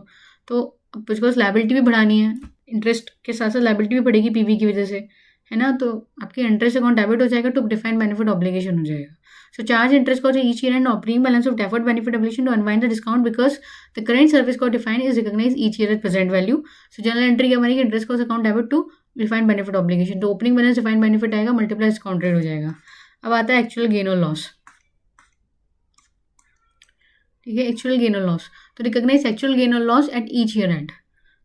तो बिकॉज लायबिलिटी भी बढ़ानी है, इंटरेस्ट के साथ साथ लायबिलिटी भी बढ़ेगी पीवी की वजह से, है ना। तो आपके इंटरेस्ट अकाउंट डेबिट हो जाएगा टू डिफाइंड बेनिफिट ऑब्लिगेशन हो जाएगा। So charge interest cost each year end opening balance of deferred benefit obligation to unwind the discount because the current service cost defined is recognise each year at present value. So general entry क्या बनेगी? Interest cost account debit to defined benefit obligation, तो opening balance defined benefit आएगा multiply discount rate हो जाएगा। अब आता है actual gain और लॉस। ठीक है, एक्चुअल गेन और लॉस, तो रिकॉग्नाइज एक्चुअल गेन और loss at each year end.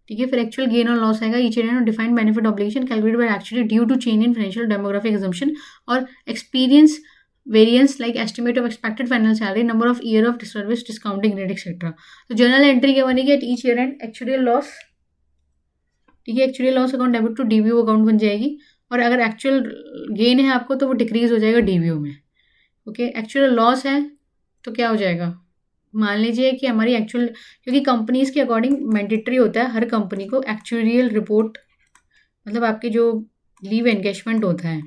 ठीक है, फिर एक्चुअल गेन और लॉस आएगा each year end, defined benefit obligation calculated by actually due to change in financial demographic assumption और experience variance like estimate of expected final salary, number of year of service, discounting rate etcetera. तो journal entry क्या बनेगी? At each year end actual loss. ठीक है, actual loss account debit to DBO account बन जाएगी, और अगर actual gain है आपको तो वो डिक्रीज हो जाएगा डीबीओ में। ओके, एक्चुअल लॉस है तो क्या हो जाएगा? मान लीजिए कि हमारी एक्चुअल, क्योंकि कंपनीज के अकॉर्डिंग मैंडेटरी होता है हर कंपनी को एक्चुअरियल रिपोर्ट, मतलब आपकी जो लीव एनकैशमेंट होता है,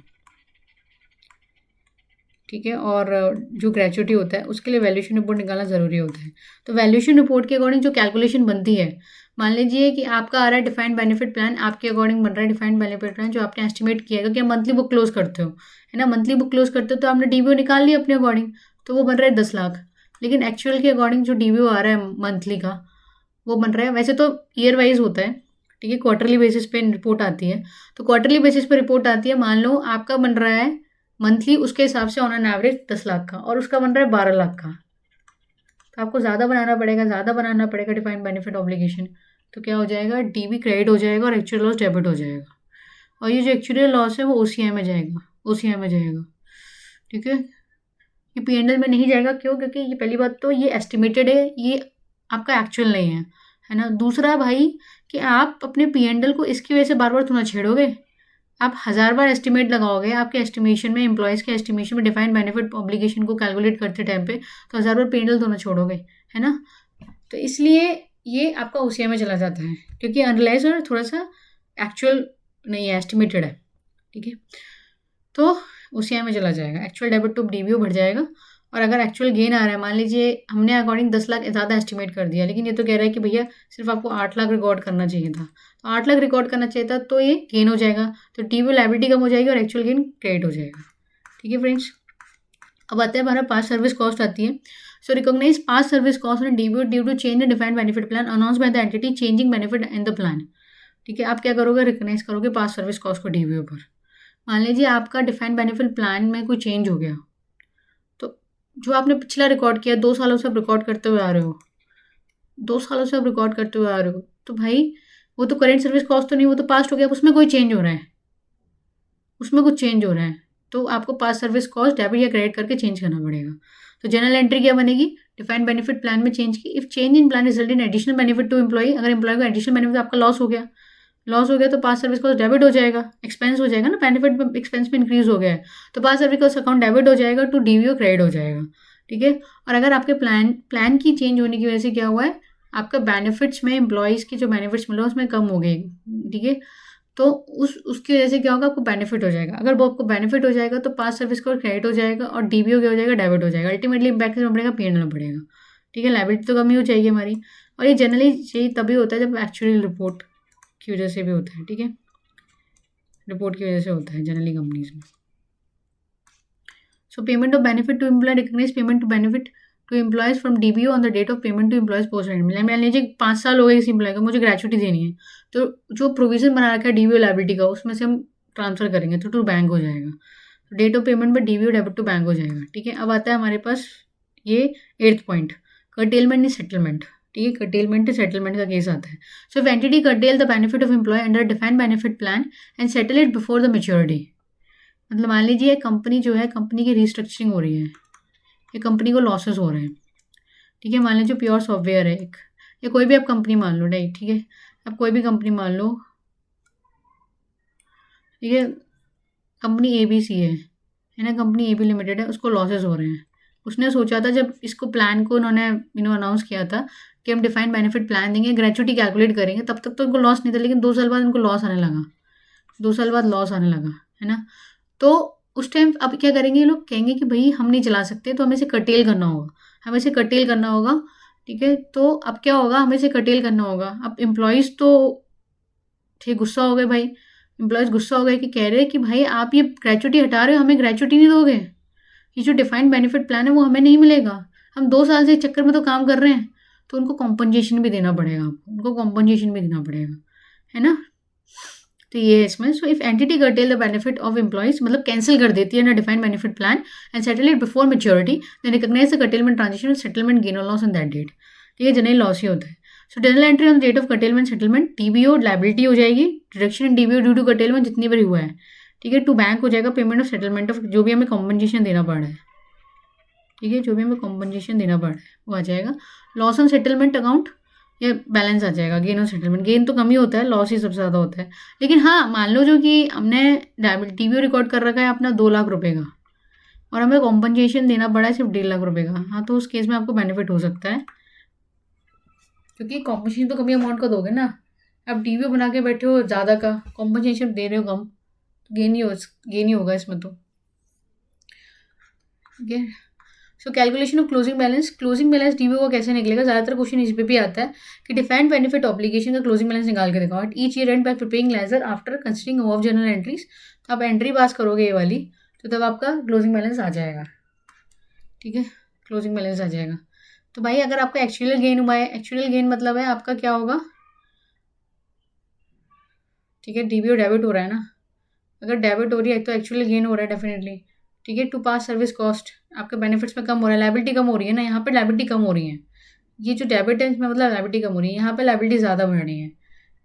ठीक है, और जो ग्रेचुटी होता है उसके लिए वैल्यूएशन रिपोर्ट निकालना ज़रूरी होता है। तो वैल्यूएशन रिपोर्ट के अकॉर्डिंग जो कैलकुलेशन बनती है, मान लीजिए कि आपका आ रहा है डिफाइंड बेनिफिट प्लान, आपके अकॉर्डिंग बन रहा है डिफाइंड बेनिफिट प्लान जो आपने एस्टिमेट किया है, क्योंकि मंथली बुक क्लोज करते हो, है ना। मंथली बुक क्लोज करते हो तो आपने डीबीओ निकाल लिया अपने अकॉर्डिंग, तो वो बन रहा है 10 लाख, लेकिन एक्चुअल के अकॉर्डिंग जो डीबीओ आ रहा है मंथली का वो बन रहा है, वैसे तो ईयर वाइज होता है, ठीक है, क्वार्टरली बेसिस पे रिपोर्ट आती है, तो क्वार्टरली बेसिस पे रिपोर्ट आती है। मान लो आपका बन रहा है मंथली उसके हिसाब से ऑन एन एवरेज 10 लाख का, और उसका बन रहा है 12 लाख का, तो आपको ज़्यादा बनाना पड़ेगा डिफाइंड बेनिफिट ऑब्लिगेशन। तो क्या हो जाएगा? डीबी क्रेडिट हो जाएगा और एक्चुअल लॉस डेबिट हो जाएगा, और ये जो एक्चुअल लॉस है वो ओसीआई में जाएगा, ठीक है। ये पीएनएल में नहीं जाएगा, क्यों? क्योंकि ये पहली बात तो ये एस्टिमेटेड है, ये आपका एक्चुअल नहीं है ना। दूसरा भाई कि आप अपने पीएनएल को इसकी वजह से बार बार थोड़ा छेड़ोगे, आप 1000 बार एस्टिमेट लगाओगे, आपके एस्टिमेशन में, एम्प्लॉयज़ के एस्टिमेशन में डिफाइंड बेनिफिट ऑब्लिगेशन को कैलकुलेट करते टाइम पे, तो 1000 बार पीएनएल तो ना छोड़ोगे, है ना। तो इसलिए ये आपका ओसीआई में चला जाता है, क्योंकि अनलेस और थोड़ा सा एक्चुअल नहीं है, एस्टिमेटेड है, ठीक है, तो ओसीआई में चला जाएगा। एक्चुअल डेबिट टू डीबीओ बढ़ जाएगा, और अगर एक्चुअल गेन आ रहा है, मान लीजिए हमने अकॉर्डिंग 10 लाख ज़्यादा एस्टिमेट कर दिया, लेकिन ये तो कह रहा है कि भैया सिर्फ आपको 8 लाख रिकॉर्ड करना चाहिए था, तो 8 लाख रिकॉर्ड करना चाहिए था, तो ये गेन हो जाएगा, तो डीबीओ लायबिलिटी कम हो जाएगी और एक्चुअल गेन क्रेडिट हो जाएगा। ठीक है फ्रेंड्स, अब आता है हमारा पास सर्विस कॉस्ट आती है। So recognise past service cost and DBO due to change in defined benefit plan announce by the entity changing benefit in the plan. ठीक है, आप क्या करोगे? रिकॉग्नाइज करोगे पास सर्विस कॉस्ट को डीबीओ पर। मान लीजिए आपका डिफाइंड बेनिफिट प्लान में कोई चेंज हो गया, तो जो आपने पिछला रिकॉर्ड किया, 2 सालों से आप रिकॉर्ड करते हुए आ रहे हो, तो भाई वो तो करेंट सर्विस कॉस्ट तो नहीं, वो तो पास्ट हो गया, उसमें कोई चेंज हो रहा है, तो आपको पास सर्विस कॉस्ट डेबिट या क्रेडिट करके चेंज करना पड़ेगा। तो जनरल एंट्री क्या बनेगी? डिफाइंड बेनिफिट प्लान में चेंज की, if change in plan result in additional benefit to employ, अगर एम्प्लॉय को एडिशनल बेनिफिट, आपका लॉस हो गया तो पास सर्विस कॉस्ट डेबिट हो जाएगा, एक्सपेंस हो जाएगा ना, बेनिफिट एक्सपेंस में इंक्रीज हो गया है, तो पास सर्विस कॉस्ट अकाउंट डेबिट हो जाएगा टू डीबीओ क्रेडिट हो जाएगा। ठीक है, और अगर आपके प्लान की चेंज होने की वजह से क्या हुआ है, आपका बेनिफिट्स में एम्प्लॉयज़ की जो बेनिफिट्स मिले उसमें कम हो गए, ठीक है, तो उसकी वजह से क्या होगा? आपको बेनिफिट हो जाएगा। अगर वो आपको बेनिफिट हो जाएगा तो पास सर्विस कॉस्ट क्रेडिट हो जाएगा और डीबीओ क्या हो जाएगा? डेबिट हो जाएगा। अल्टीमेटली इम्पैक्ट में पड़ेगा, पीएनएल में पड़ेगा। ठीक है, लायबिलिटी तो कम ही हो जाएगी हमारी, और ये जनरली यही तभी होता है जब एक्चुअल रिपोर्ट की वजह से भी होता है। ठीक है, रिपोर्ट की वजह से होता है जनरली कंपनीज में। So payment of benefit to employ, recognise payment to benefit to employees from DBO on the date of payment to employees post retirement. मान लीजिए 5 साल हो गए किसी एम्प्लॉय को, मुझे ग्रेचुटी देनी है, तो जो प्रोविजन बना रखा है डीबीओ लायबिलिटी का, उसमें से हम ट्रांसफर करेंगे तो टू बैंक हो जाएगा, तो डेट ऑफ पेमेंट पर डीबीओ डेबिट टू बैंक हो जाएगा। ठीक है, अब आता है हमारे पास ये 8th पॉइंट, कर्टेलमेंट इन सेटलमेंट। ठीक है, कर्टेलमेंट सेटलमेंट का केस आता है। So if entity curtail the benefit of employ under defined benefit plan and settle it before the maturity, मतलब मान लीजिए कंपनी जो है, कंपनी की रिस्ट्रक्चरिंग हो रही है, ये कंपनी को लॉसेस हो रहे हैं, ठीक है। मान लीजिए प्योर सॉफ्टवेयर है एक, या कोई भी आप कंपनी मान लो, राइट, ठीक है, आप कोई भी कंपनी मान लो, ठीक है, कंपनी ABC है ना, कंपनी AB लिमिटेड है, उसको लॉसेस हो रहे हैं। उसने सोचा था जब इसको प्लान को उन्होंने अनाउंस किया था कि हम डिफाइंड बेनिफिट प्लान देंगे, ग्रेचुटी कैलकुलेट करेंगे, तब तक तो उनको लॉस नहीं था, लेकिन 2 साल बाद उनको लॉस आने लगा, 2 साल बाद लॉस आने लगा, है ना। तो उस टाइम अब क्या करेंगे, ये लोग कहेंगे कि भाई हम नहीं चला सकते, तो हमें इसे कर्टेल करना होगा, हमें इसे कर्टेल करना होगा, ठीक है। तो अब क्या होगा, हमें इसे कर्टेल करना होगा। अब एम्प्लॉयज़ तो ठीक गुस्सा हो गए भाई, एम्प्लॉयज़ गुस्सा हो गए कि कह रहे हैं कि भाई आप ये ग्रेचुटी हटा रहे हो, हमें ग्रेचुटी नहीं दोगे, ये जो डिफाइंड बेनिफिट प्लान है वो हमें नहीं मिलेगा, हम 2 साल से इस चक्कर में तो काम कर रहे हैं, तो उनको कॉम्पनसेशन भी देना पड़ेगा, आपको उनको कॉम्पनसेशन भी देना पड़ेगा, है ना। तो ये है इसमें। So if entity curtail the benefit of employees, मतलब कैंसिल कर देती है ना defined benefit plan and settle it before maturity, then recognise the curtailment transaction settlement gain और लॉस ऑन दैट डेट, ठीक है, जनरल लॉस ही होता है। So general entry on date of curtailment settlement, DBO liability हो जाएगी, deduction in DBO due to curtailment जितनी बार हुआ है, ठीक है, टू बैंक हो जाएगा पेमेंट ऑफ सेटलमेंट ऑफ जो भी हमें कॉम्पनसेशन देना पड़ा है, ठीक है, जो भी हमें कॉम्पनसेशन देना पड़ा है वो आ जाएगा। लॉस ऑन सेटलमेंट अकाउंट, ये बैलेंस आ जाएगा। गेन ऑन सेटलमेंट, गेन तो कम ही होता है, लॉस ही सबसे ज़्यादा होता है। लेकिन हाँ, मान लो जो कि हमने DBO रिकॉर्ड कर रखा है अपना 2 लाख रुपए का, और हमें कॉम्पनसेशन देना पड़ा है सिर्फ 1.5 लाख रुपए का, हाँ, तो उस केस में आपको बेनिफिट हो सकता है, क्योंकि कॉम्पनसेशन तो कम ही अमाउंट का दोगे ना। आप DBO बना के बैठे हो ज़्यादा का, कॉम्पनसेशन दे रहे हो कम, गेन ही होगा इसमें तो, ठीक है। So calculation of closing balance, closing balance DBO का कैसे निकलेगा, ज़्यादातर क्वेश्चन इस पे भी आता है कि डिफाइंड बेनिफिट ऑब्लिगेशन का क्लोजिंग बैलेंस निकाल के दिखाओ at each year end by preparing ledger after considering of general entries. तो आप एंट्री पास करोगे ये वाली, तो तब आपका क्लोजिंग बैलेंस आ जाएगा, ठीक है, क्लोजिंग बैलेंस आ जाएगा। तो भाई अगर आपका एक्चुअल गेन हुआ है, एक्चुअल गेन मतलब है आपका क्या होगा, ठीक है, DBO डेबिट हो रहा है ना, अगर डेबिट हो रही है तो एक्चुअल गेन हो रहा है डेफिनेटली, ठीक है। टू पास सर्विस कॉस्ट आपके बेनिफिट्स में कम हो रहा है, लाइबिलिटी कम हो रही है ना, यहाँ पे लाइबिलिटी कम हो रही है, ये जो डेबिट है इसमें मतलब लाइबिलिटी कम हो रही है, यहाँ पे लाइबिलिटी ज़्यादा बढ़ रही है,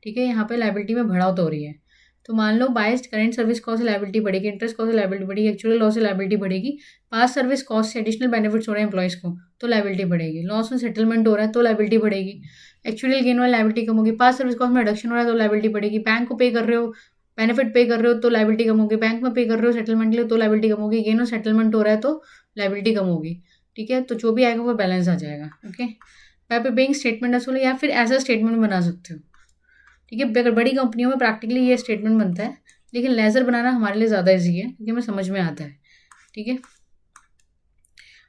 ठीक है, यहाँ पे लाइबिलिटी में बढ़ाव तो हो रही है। तो मान लो बायस्ड करेंट सर्विस कॉस्ट से लाइबिलिटी बढ़ेगी, इंटरेस्ट कॉस्ट से लाइबिलिटी बढ़ेगी, एक्चुअल लॉस से लाइबिलिटी बढ़ेगी, पास सर्विस कॉस्ट से एडिशनल बेनिफिट्स हो रहे हैं एम्प्लॉइज को तो लाइबिलिटी बढ़ेगी, लॉस में सेटलमेंट हो रहा है तो लाइबिलिटी बढ़ेगी, एक्चुअल गेन वाली लाइबिलिटी कम होगी, पास सर्विस कॉस्ट में रिडक्शन हो रहा है तो लाइबिलिटी बढ़ेगी, बैंक को पे कर रहे हो, बेनिफिट पे कर रहे हो तो लाइबिलिटी कम होगी, बैंक में पे कर रहे हो सेटलमेंट के लिए तो लाइबिलिटी कम होगी, गेन और सेटलमेंट हो रहा है तो लाइबिलिटी कम होगी, ठीक है। तो जो भी आएगा वो बैलेंस आ जाएगा, ओके। बाय पेइंग स्टेटमेंट असूल, या फिर ऐसा स्टेटमेंट बना सकते हो, ठीक है। अगर बड़ी कंपनियों में प्रैक्टिकली ये स्टेटमेंट बनता है, लेकिन लेजर बनाना हमारे लिए ज़्यादा ईजी है क्योंकि हमें समझ में आता है, ठीक है।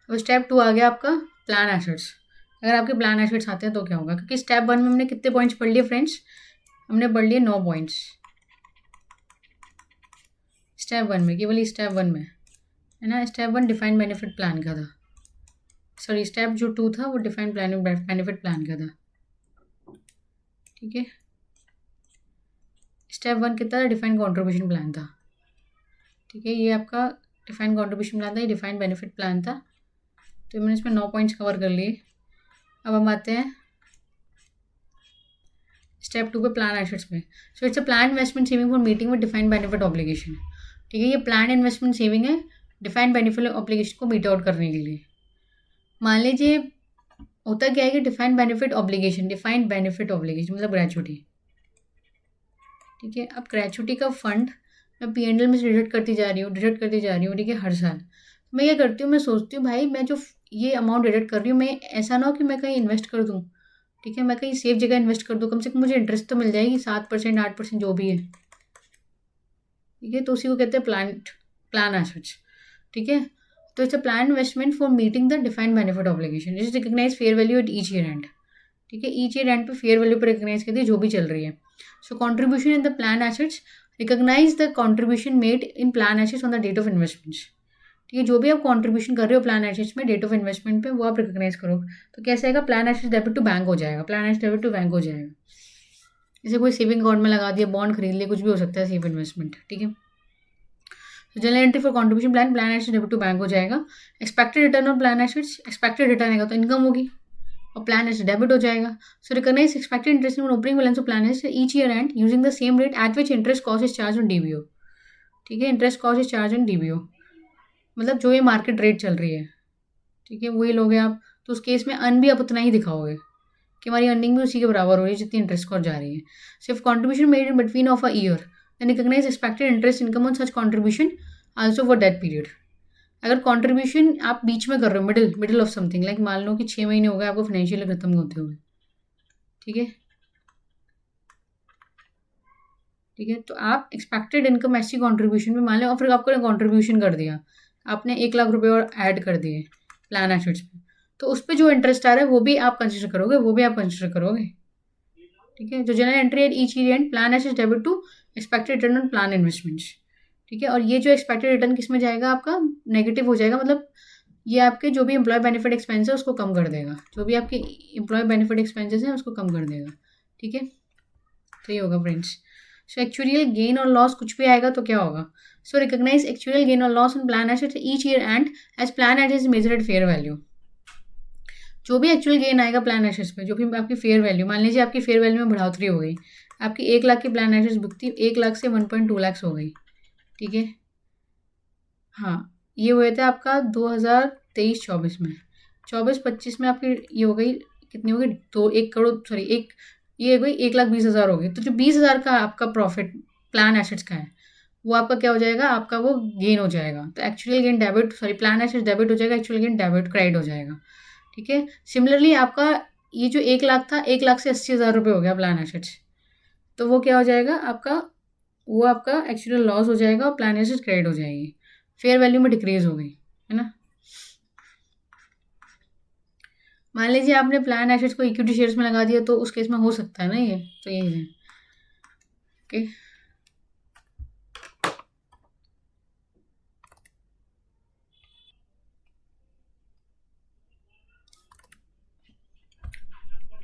अब स्टेप 2 आ गया आपका प्लान एसेट्स। अगर आपके प्लान एसेट्स आते हैं तो क्या होगा, क्योंकि स्टेप 1 में हमने कितने पॉइंट्स पढ़ लिए फ्रेंड्स, हमने पढ़ लिए 9 पॉइंट्स स्टेप 1 में, केवल स्टेप 1 में, है ना। स्टेप 1 डिफाइंड बेनिफिट प्लान का था, सॉरी स्टेप जो 2 था वो डिफाइंड बेनिफिट प्लान का था, ठीक है। स्टेप 1 कितना था, डिफाइंड कॉन्ट्रीब्यूशन प्लान था, ठीक है, ये आपका डिफाइंड कॉन्ट्रीब्यूशन प्लान था, ये डिफाइंड बेनिफिट प्लान था। तो मैंने इसमें 9 पॉइंट्स कवर कर लिए। अब हम आते हैं स्टेप 2 पे प्लान एसेट्स में। So it's a plan investment saving for meeting with defined benefit obligation, ठीक है, ये प्लान इन्वेस्टमेंट सेविंग है डिफाइंड बेनिफिट ऑब्लिगेशन को मीट आउट करने के लिए। मान लीजिए होता क्या है कि डिफाइंड बेनिफिट ऑब्लिगेशन मतलब ग्रेचुटी, ठीक है। अब ग्रेचुटी का फंड मैं P&L में से डिडक्ट करती जा रही हूँ, ठीक है, हर साल। मैं क्या करती हूँ, मैं सोचती हूँ भाई मैं जो ये अमाउंट डिडक्ट कर रही हूँ, मैं ऐसा ना हो कि मैं कहीं इन्वेस्ट कर दूँ, ठीक है, मैं कहीं सेफ जगह इन्वेस्ट कर दूँ, कम से कम मुझे इंटरेस्ट तो मिल जाएगी 7% 8% जो भी है, ठीक है। तो उसी को कहते हैं प्लान एसेट्स, ठीक है। तो it's a plan investment for meeting the defined benefit obligation, is recognise fair value at each year end, ठीक है, ईच ईयर एंड पे फेयर वैल्यू पर रिकग्नाइज करती है जो भी चल रही है। So contribution in the plan assets, recognise the contribution made in plan assets on the date of investments, ठीक है, जो भी आप कॉन्ट्रीब्यूशन कर रहे हो प्लान एसेट्स में डेट ऑफ इन्वेस्टमेंट पे वो आप रिकग्नाइज करो। तो कैसे आएगा, plan assets debit to bank हो जाएगा, plan assets debit to bank हो जाएगा। जैसे कोई सेविंग अकाउंट में लगा दिया, बॉन्ड खरीद लिया, कुछ भी हो सकता है सेफ इन्वेस्टमेंट, ठीक है। General entry for contribution plan assets debit to bank हो जाएगा। Expected return on plan assets, expected return आएगा तो इनकम होगी, और प्लान एसेट डेबिट हो जाएगा। So recognise expected interest in opening balance of plan asset each year end using the same rate at which interest cost is charge on DBO. ठीक है, interest cost is charge on DBO मतलब जो ये market rate चल रही है, ठीक है, वही लोगे आप। तो उस केस में अर्न भी आप उतना ही दिखाओगे कि हमारी अर्निंग भी उसी के बराबर हो रही है जितनी इंटरेस्ट कॉस्ट जा रही है। सिर्फ contribution made in between of a year then recognise expected interest income on such contribution also for that period. अगर कॉन्ट्रीब्यूशन आप बीच में कर रहे हो, मिडिल ऑफ समथिंग, लाइक मान लो कि 6 महीने हो गए आपको फाइनेंशियल खत्म होते हुए, ठीक है, ठीक है, तो आप एक्सपेक्टेड इनकम ऐसी कॉन्ट्रीब्यूशन में मान लो और फिर आपको कॉन्ट्रीब्यूशन कर दिया, आपने 1 लाख रुपए और ऐड कर दिए प्लान एसेट्स पे, तो उस पर जो इंटरेस्ट आ रहा है वो भी आप कंसिडर करोगे, वो भी आप कंसिडर करोगे। ठीक है, जो general entry at each year end plan assets debit to expected return on plan investments. ठीक है, और ये जो एक्सपेक्टेड रिटर्न किस में जाएगा, आपका नेगेटिव हो जाएगा, मतलब ये आपके जो भी एम्प्लॉय बेनिफिट एक्सपेंस है उसको कम कर देगा, जो भी आपके एम्प्लॉय बेनिफिट एक्सपेंसेस हैं उसको कम कर देगा। ठीक है, तो ये होगा फ्रेंड्स। सो एक्चुअल गेन और लॉस कुछ भी आएगा तो क्या होगा, सो रिकॉग्नाइज एक्चुअल गेन और loss on plan assets each year end as plan assets is measured at fair value. जो भी एक्चुअल गेन आएगा प्लान एसेट्स पे, जो भी आपकी फेयर वैल्यू, मान लीजिए आपकी फेयर वैल्यू में बढ़ोतरी हो गई, आपकी 1 लाख की प्लान एसेट्स बिकती 1 लाख से 1.2 लाख हो गई। ठीक है, हाँ, ये हुए थे आपका 2023-24 में, 24-25 में आपकी ये हो गई, कितनी हो गई, 1 करोड़, सॉरी, ये हो गई 1,20,000 हो गई। तो जो 20,000 का आपका प्रॉफिट प्लान एसेट्स का है वो आपका क्या हो जाएगा, आपका वो गेन हो जाएगा। तो actual gain debit, sorry, plan assets debit हो जाएगा, एक्चुअल गेन डेबिट क्रेडिट हो जाएगा। ठीक है, सिमिलरली आपका ये जो 1 लाख था, 1 लाख से 80,000 रुपये हो गया प्लान एसेट्स, तो वो क्या हो जाएगा आपका, वो आपका एक्चुअल लॉस हो जाएगा और प्लान एसेट्स क्रेडिट हो जाएगी, फेयर वैल्यू में डिक्रीज हो गई, है ना। मान लीजिए आपने प्लान एसेट्स को इक्विटी शेयर्स में लगा दिया, तो उस केस में हो सकता है ना ये, तो यही है। Okay,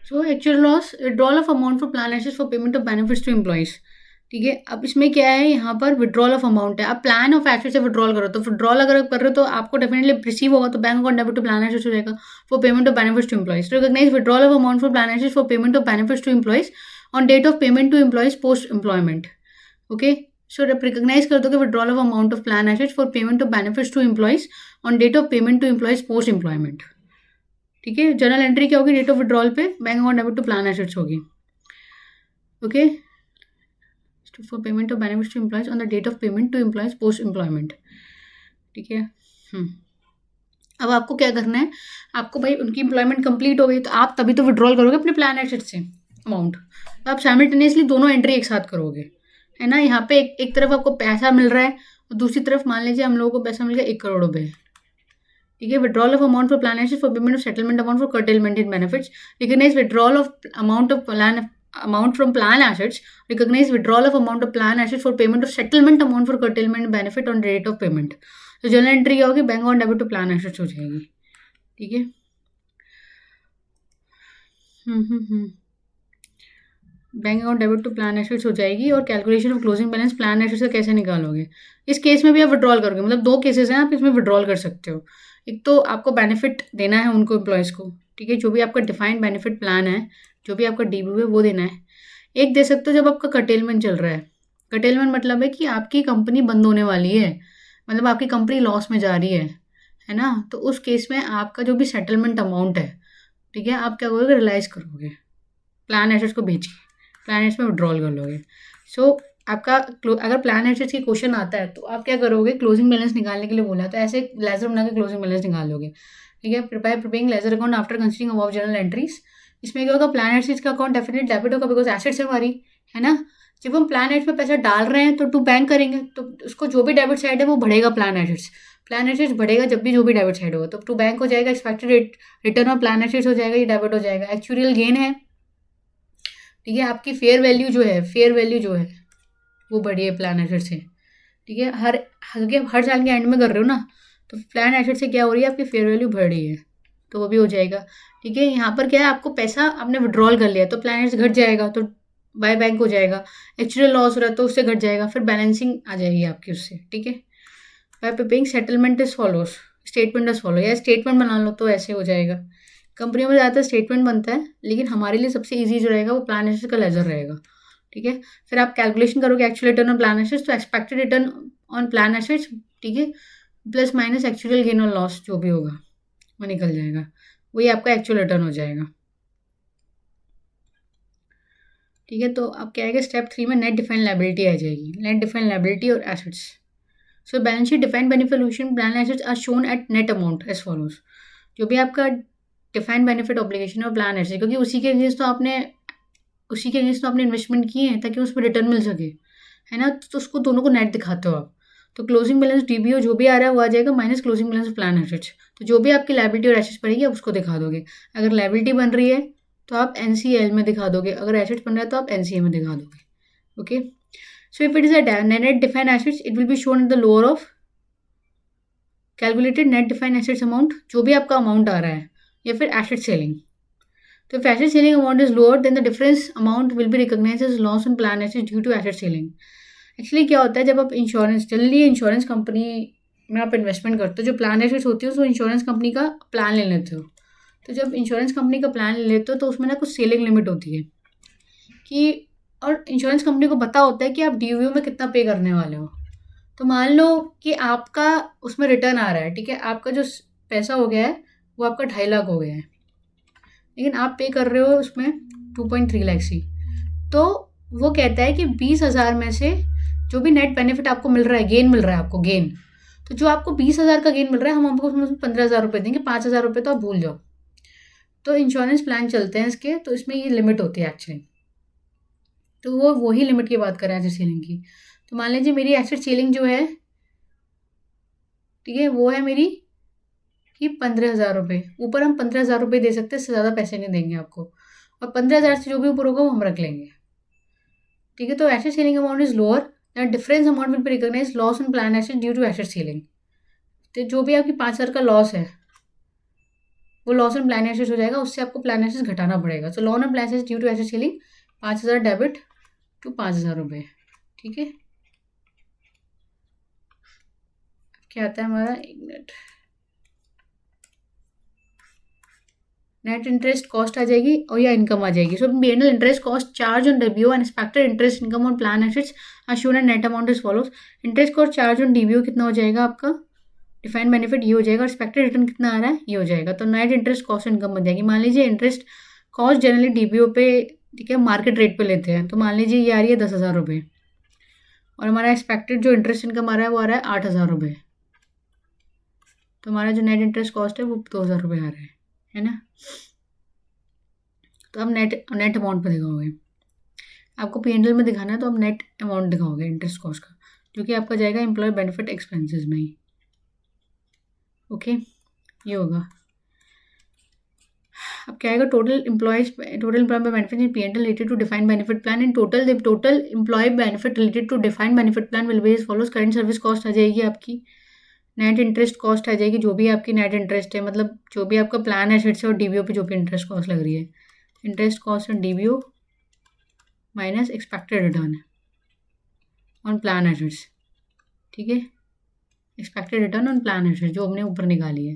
so actual loss, withdrawal of amount for plan assets for payment of benefits to employees. ठीक है, अब इसमें क्या है, यहाँ पर विड्रॉल ऑफ अमाउंट है। आप प्लान ऑफ एसेट से विड्रॉल करो, तो विड्रॉल अगर कर रहे हो तो आपको डेफिनेटली रिसीव होगा, तो bank account debit to plan assets हो जाएगा for payment of benefits to employees. Recognise withdrawal of amount for plan assets for payment of benefits to employees on date of payment to employees post employment. Okay, so recognise कर दो कि withdrawal of amount of plan assets for payment of benefits to employees on date of payment to employees post employment. ठीक है, journal entry क्या होगी, date of withdrawal पे bank account debit to plan assets होगी। Okay, for payment of benefits to employees on the date of payment to employees post employment. ठीक है, अब आपको क्या करना है, आपको भाई उनकी एम्प्लॉयमेंट कंप्लीट हो गई तो आप तभी तो विड्रॉल करोगे अपने प्लान एसेट से अमाउंट, तो आप साइमल्टेनियसली दोनों एंट्री एक साथ करोगे, है ना। यहाँ पे एक तरफ आपको पैसा मिल रहा है और दूसरी तरफ मान लीजिए हम लोगों को पैसा मिल गया 1 करोड़ रुपये। ठीक है, withdrawal of amount for plan assets for payment of settlement amount for curtailment in benefits. Recognise withdrawal of amount of plan amount from plan assets. Recognize withdrawal of amount of plan assets for payment of settlement amount for curtailment benefit on date of payment. तो general entry क्या होगी, bank account debit to plan assets हो जाएगी। ठीक है, bank account debit to plan assets हो जाएगी। और calculation of closing balance plan assets का कैसे निकालोगे, इस केस में भी आप विड्रॉल करोगे, मतलब 2 केसेस हैं, आप इसमें विड्रॉल कर सकते हो। एक तो आपको बेनिफिट देना है उनको एम्प्लॉयज़ को, ठीक है, जो भी आपका डिफाइंड बेनिफिट प्लान है, जो भी आपका डीबीओ है वो देना है। एक दे सकते हो जब आपका कर्टेलमेंट चल रहा है। कर्टेलमेंट मतलब है कि आपकी कंपनी बंद होने वाली है, मतलब आपकी कंपनी लॉस में जा रही है ना। तो उस केस में आपका जो भी सेटलमेंट अमाउंट है, ठीक है, आप क्या करोगे, रियलाइज़ करोगे, प्लान एसेट्स को बेच के प्लान एसेट्स में विड्रॉल कर लोगे। सो आपका अगर प्लान एसेट्स की क्वेश्चन आता है तो आप क्या करोगे, क्लोजिंग बैलेंस निकालने के लिए बोला तो ऐसे लेजर बना के क्लोजिंग बैलेंस निकाल लोगे। ठीक है, preparing ledger account after considering about general entries. इसमें क्या होगा, प्लान एसेट्स का अकाउंट डेफिनेट डेबिट होगा बिकॉज एसेट्स है हमारी, है ना। जब हम प्लान एसेट्स में पैसा डाल रहे हैं तो टू बैंक करेंगे, तो उसको जो भी डेबिट साइड है वो बढ़ेगा, प्लान एसेट्स बढ़ेगा जब भी जो भी डेबिट साइड होगा, तो टू बैंक हो जाएगा, expected return of plan assets हो जाएगा, ये डेबिट हो जाएगा। एक्चुअल गेन है, ठीक है, आपकी फेयर वैल्यू जो है वो बढ़ी है प्लान एसेट से। ठीक है, हर साल के एंड में कर रहे हो ना, तो प्लान एसेट से क्या हो रही है, आपकी फेयर वैल्यू बढ़ रही है, तो वो भी हो जाएगा। ठीक है, यहाँ पर क्या है, आपको पैसा आपने विड्रॉल कर लिया तो प्लान एसेट घट जाएगा, तो बाय बैंक हो जाएगा। एक्चुअल लॉस हो रहा है तो उससे घट जाएगा, फिर बैलेंसिंग आ जाएगी आपकी उससे। ठीक है, bye paying settlement is follows statement is follow, या स्टेटमेंट बना लो तो ऐसे हो जाएगा कंपनियों में ज़्यादातर स्टेटमेंट बनता है, लेकिन हमारे लिए सबसे ईजी जो रहेगा वो प्लान एसेट्स का लेजर रहेगा। ठीक है, फिर आप कैलकुलेशन करोगे actual return on plan assets, तो expected return on plan assets, ठीक है, प्लस माइनस एक्चुअल गेन और लॉस जो भी होगा वो निकल जाएगा, वही आपका एक्चुअल रिटर्न हो जाएगा। ठीक है, तो अब क्या है, स्टेप 3 में नेट डिफाइंड लायबिलिटी आ जाएगी, नेट डिफाइंड लायबिलिटी और assets. So balance sheet defined benefit plan assets are shown at net amount as follows. जो भी आपका डिफाइंड बेनिफिट ऑब्लिगेशन और प्लान एसेट्स, क्योंकि उसी के अगेंस्ट तो आपने इन्वेस्टमेंट किए हैं ताकि उस पर रिटर्न मिल सके, है ना, तो उसको दोनों को नेट दिखाते हो आप। तो क्लोजिंग बैलेंस डीबीओ जो भी आ रहा है वो आ जाएगा minus closing balance of plan assets. तो जो भी आपकी लायबिलिटी और एसेट्स पड़ेगी आप उसको दिखा दोगे। अगर लायबिलिटी बन रही है तो आप एनसीएल में दिखा दोगे, अगर एसेट्स बन रहा है तो आप एनसीए में दिखा दोगे। Okay, so if it is a net defined assets it will be shown in the lower of calculated net defined assets amount, जो भी आपका अमाउंट आ रहा है, या फिर एसेट सेलिंग। तो if asset selling amount is lower, then the difference amount will be recognized as loss on plan assets due to asset selling. Actually क्या होता है, जब आप जनरली इंश्योरेंस कंपनी में आप इन्वेस्टमेंट करते हो, जो प्लान एसेट्स होती है उसको इंश्योरेंस कंपनी का प्लान ले लेते हो। तो जब इंश्योरेंस कंपनी का प्लान ले लेते हो तो उसमें ना कुछ सेलिंग लिमिट होती है कि, और इंश्योरेंस कंपनी को पता होता है कि आप डीवीओ में कितना पे करने वाले हो। तो मान लो कि आपका उसमें रिटर्न आ रहा है, ठीक है, आपका जो पैसा हो गया है वो आपका 2.5 लाख हो गया है, लेकिन आप पे कर रहे हो उसमें 2.3 लाख सी। तो वो कहता है कि 20,000 में से जो भी नेट बेनिफिट आपको मिल रहा है, गेन मिल रहा है आपको, गेन, तो जो आपको 20,000 का गेन मिल रहा है हम आपको उसमें 15,000 रुपये देंगे, 5,000 रुपये तो आप भूल जाओ। तो इंश्योरेंस प्लान चलते हैं इसके, तो इसमें ये लिमिट होती है एक्चुअली। तो वो वही लिमिट की बात कर रहे हैं एसेट सेलिंग की। तो मान लीजिए मेरी एसेट सेलिंग जो है, ठीक है, वो है मेरी कि 15,000 रुपये, ऊपर हम 15,000 रुपये दे सकते हैं, इससे ज़्यादा पैसे नहीं देंगे आपको, और 15,000 से जो भी ऊपर होगा वो हम रख लेंगे। ठीक है, तो asset selling amount is lower, that difference amount will be recognise loss in plan asset due to asset selling. तो जो भी आपकी 5,000 का लॉस है वो लॉस इन प्लान एसेट हो जाएगा, उससे आपको प्लान एसेट घटाना पड़ेगा। तो लॉन in plan asset due to asset selling 5,000 debit to 5,000 रुपये। ठीक है, क्या आता है हमारा, एक मिनट, नेट इंटरेस्ट कॉस्ट आ जाएगी और या इनकम आ जाएगी। So P&L interest cost charge on DBO and expected interest income on plan assets are shown at net amount is follows. Interest cost charge on DBO कितना हो जाएगा आपका, डिफाइंड बेनिफिट ये हो जाएगा, और एक्सपेक्टेड रिटर्न कितना आ रहा है ये हो जाएगा। तो नेट इंटरेस्ट कॉस्ट इनकम बन जाएगी। मान लीजिए इंटरेस्ट कॉस्ट जनरली डीबीओ पे, ठीक है, मार्केट रेट पे लेते हैं, तो मान लीजिए ये आ रही है 10,000 रुपये, और हमारा एक्सपेक्टेड जो इंटरेस्ट इनकम आ रहा है वो आ रहा है 8,000 रुपये। तो हमारा जो नेट इंटरेस्ट कॉस्ट है वो 2,000 रुपये आ रहा है ना। तो आप नेट अमाउंट पे दिखाओगे, आपको P&L में दिखाना है तो आप नेट अमाउंट दिखाओगे इंटरेस्ट कॉस्ट का, जो कि आपका जाएगा एम्प्लॉय बेनिफिट एक्सपेंसेस में ही। ओके, ये होगा। अब क्या आएगा, total employ benefit in P&L related to defined benefit plan in total employ benefit related to defined benefit plan will be as follows. Current service cost आ जाएगी आपकी, नेट इंटरेस्ट कॉस्ट आ जाएगी, जो भी आपकी नेट इंटरेस्ट है, मतलब जो भी आपका प्लान एसेट्स है और डीबीओ पे जो भी इंटरेस्ट कॉस्ट लग रही है, interest cost on DBO minus expected return on plan assets. ठीक है, expected return on plan assets जो हमने ऊपर निकाली है।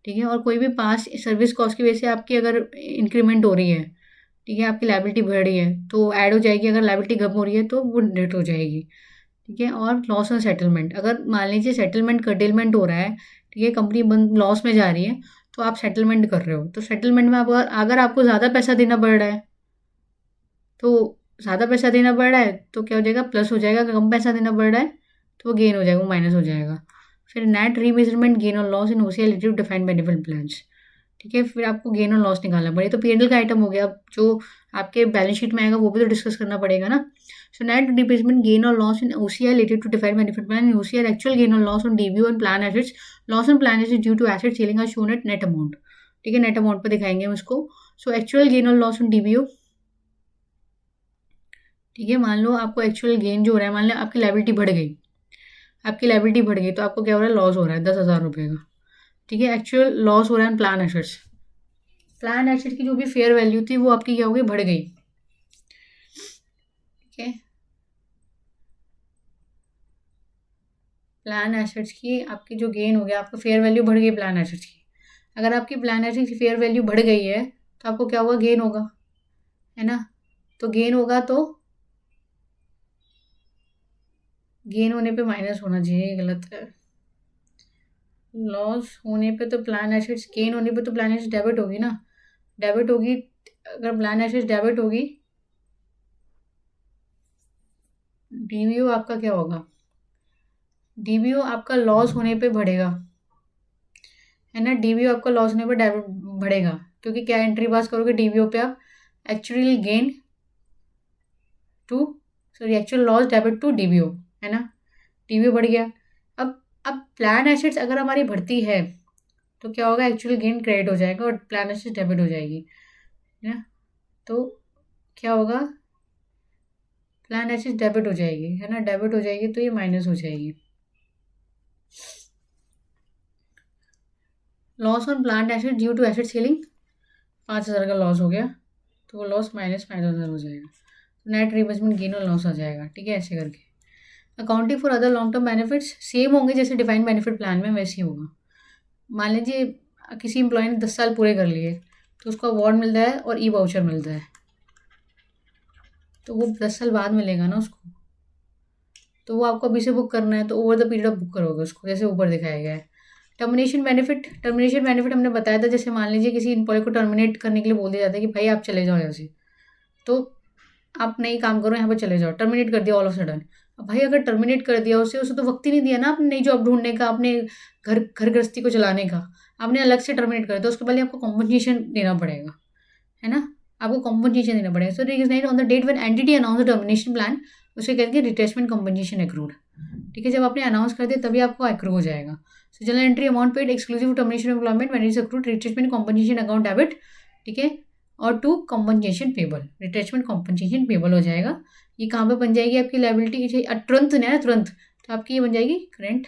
ठीक है, और कोई भी पास सर्विस कॉस्ट की वजह से आपकी अगर इंक्रीमेंट हो रही है, ठीक है, आपकी लायबिलिटी बढ़ रही है तो ऐड हो जाएगी, अगर लायबिलिटी कम हो रही है तो वो डेट हो जाएगी। ठीक है, और लॉस ऑन सेटलमेंट, अगर मान लीजिए सेटलमेंट कर्टेलमेंट हो रहा है, ठीक है, कंपनी बंद लॉस में जा रही है, तो आप सेटलमेंट कर रहे हो, तो सेटलमेंट में अगर आपको ज़्यादा पैसा देना पड़ रहा है, तो ज़्यादा पैसा देना पड़ रहा है तो क्या हो जाएगा, प्लस हो जाएगा। कम पैसा देना पड़ रहा है तो वो गेन हो जाएगा, वो माइनस हो जाएगा। फिर नेट रीमेजरमेंट गेन और loss in OCI related to defined benefit plans. ठीक है, फिर आपको गेन और लॉस निकालना पड़ेगा। तो P&L का आइटम हो गया, अब जो आपके बैलेंस शीट में आएगा वो भी तो डिस्कस करना पड़ेगा ना। सो नेट रिप्लेसमेंट गेन और loss in OCI related to defined benefit plan, in OCI actual gain और loss on DBO and plan assets, loss on plan assets due to asset ceiling are shown at net amount. ठीक है, net amount पर दिखाएंगे हम इसको। So actual gain और loss on DBO, ठीक है, मान लो आपको एक्चुअल गेन जो हो रहा है, मान लो आपकी लायबिलिटी बढ़ गई, तो आपको क्या हो रहा है, लॉस हो रहा है 10,000 रुपये का। ठीक है, एक्चुअल लॉस हो रहा है प्लान एसेट्स, प्लान एसेट की जो भी फेयर वैल्यू थी वो आपकी क्या हो गई, बढ़ गई। ठीक है, प्लान एसेट्स की आपकी जो गेन हो गया, आपका फेयर वैल्यू बढ़ गई प्लान एसेट्स की। अगर आपकी प्लान एसेट्स की फेयर वैल्यू बढ़ गई है तो आपको क्या होगा, गेन होगा, है ना। तो गेन होगा तो गेन होने पे माइनस होना चाहिए, गलत है। लॉस होने पे तो प्लान एसेट्स, गेन होने पे तो प्लान एसेट्स डेबिट होगी ना, डेबिट होगी। अगर प्लान एसेट्स डेबिट होगी, डीबीओ आपका क्या होगा, डीबीओ आपका लॉस होने पे बढ़ेगा, है ना। डीबीओ आपका लॉस होने पे डेबिट बढ़ेगा, क्योंकि क्या एंट्री पास करोगे डीबीओ पे आप, actual gain to, sorry actual loss debit to DBO, है ना। डीबीओ बढ़ गया। अब प्लान एसेट्स अगर हमारी बढ़ती है तो क्या होगा, एक्चुअल गेन क्रेडिट हो जाएगा और प्लान एसेट्स डेबिट हो जाएगी, है ना। तो क्या होगा, प्लान एसेट्स डेबिट हो जाएगी, है ना, डेबिट हो जाएगी तो ये माइनस हो जाएगी। Loss on plant asset due to asset selling, 5,000 का लॉस हो गया, तो वो लॉस माइनस 5,000 हो जाएगा। नेट रिइंवेस्टमेंट गेन और लॉस आ जाएगा, ठीक है, ऐसे करके। Accounting for other long term benefits same होंगे जैसे डिफाइंड बेनिफिट प्लान में, वैसे ही होगा। मान लीजिए किसी एम्प्लॉय ने 10 साल पूरे कर लिए तो उसको अवार्ड मिलता है और ई वाउचर मिलता है, तो वो 10 साल बाद मिलेगा ना उसको, तो वो आपको अभी से बुक करना है तो over the period of book करोगे उसको, जैसे ऊपर दिखाया गया है। टर्मिनेशन बेनिफिट हमने बताया था, जैसे मान लीजिए किसी एम्प्लॉय को टर्मिनेट करने के लिए बोल दिया जाता है कि भाई आप चले जाओ यहाँ से, तो आप नई काम करो, यहाँ पर चले जाओ, टर्मिनेट कर दिया ऑल ऑफ सडन। अब भाई अगर टर्मिनेट कर दिया उसे उसे तो वक्त ही नहीं दिया ना आपने नई जॉब ढूंढने का, अपने घर घर गृहस्थी को चलाने का, आपने अलग से टर्मिनेट कर दिया, उसके पहले आपको कॉम्पनसेशन देना पड़ेगा, है ना, आपको कॉम्पनसेशन देना पड़ेगा। So recognise on the date when entity announce the termination plan, उसे कहते हैं रिट्रेसमेंट कॉम्पनसेशन एक्रूड, ठीक है। जब आपने अनाउंस कर दिया तभी आपको एक्रू हो जाएगा। So general entry amount paid exclusive termination employment when is accrued retrenchment compensation account debit, ठीक है। और to compensation payable, retrenchment compensation payable हो जाएगा। ये कहाँ पे बन जाएगी आपकी लाइबिलिटी, तुरंत नहीं है तुरंत, तो आपकी ये बन जाएगी करेंट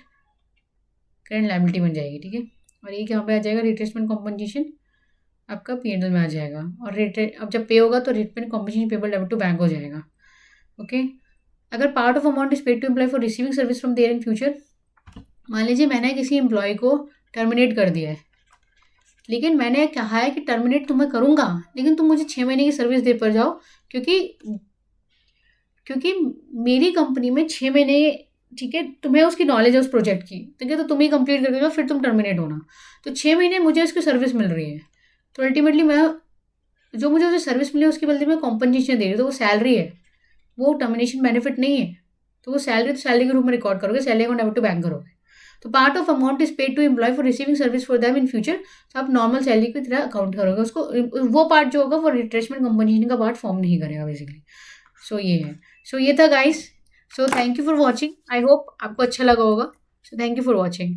लाइबिलिटी बन जाएगी, ठीक है। और ये कहाँ पे आ जाएगा, रिट्रेसमेंट कॉम्पनसेशन आपका पीएनएल में आ जाएगा। और अब जब पे होगा तो retrenchment compensation payable debit to bank हो जाएगा, ओके। अगर part of amount is paid to employ for receiving service from there in future, मान लीजिए मैंने किसी एम्प्लॉय को टर्मिनेट कर दिया है, लेकिन मैंने कहा है कि टर्मिनेट तो मैं करूँगा लेकिन तुम मुझे 6 महीने की सर्विस दे पर जाओ, क्योंकि मेरी कंपनी में 6 महीने, ठीक है, तुम्हें उसकी नॉलेज है उस प्रोजेक्ट की, ठीक है, तो तुम ही कंप्लीट करके जाओ, फिर तुम टर्मिनेट होना। तो 6 महीने मुझे उसकी सर्विस मिल रही है, तो अल्टीमेटली मैं जो मुझे उसे सर्विस मिली है उसके बदले में कॉम्पनसेशन दे रही हूँ, तो वो सैलरी है, वो टर्मिनेशन बेनिफिट नहीं है। तो वो सैलरी के रूप में रिकॉर्ड करोगे, salary account debit to bank करोगे। तो part of amount is paid to employ for receiving service for them in future, तो आप नॉर्मल सैलरी की तरह अकाउंट करोगे उसको, वो पार्ट जो होगा वो रिट्रेसमेंट कॉम्पनसेशन का पार्ट फॉर्म नहीं करेगा बेसिकली। सो ये है, सो ये था guys. So thank you for watching, I hope आपको अच्छा लगा होगा। So thank you for watching.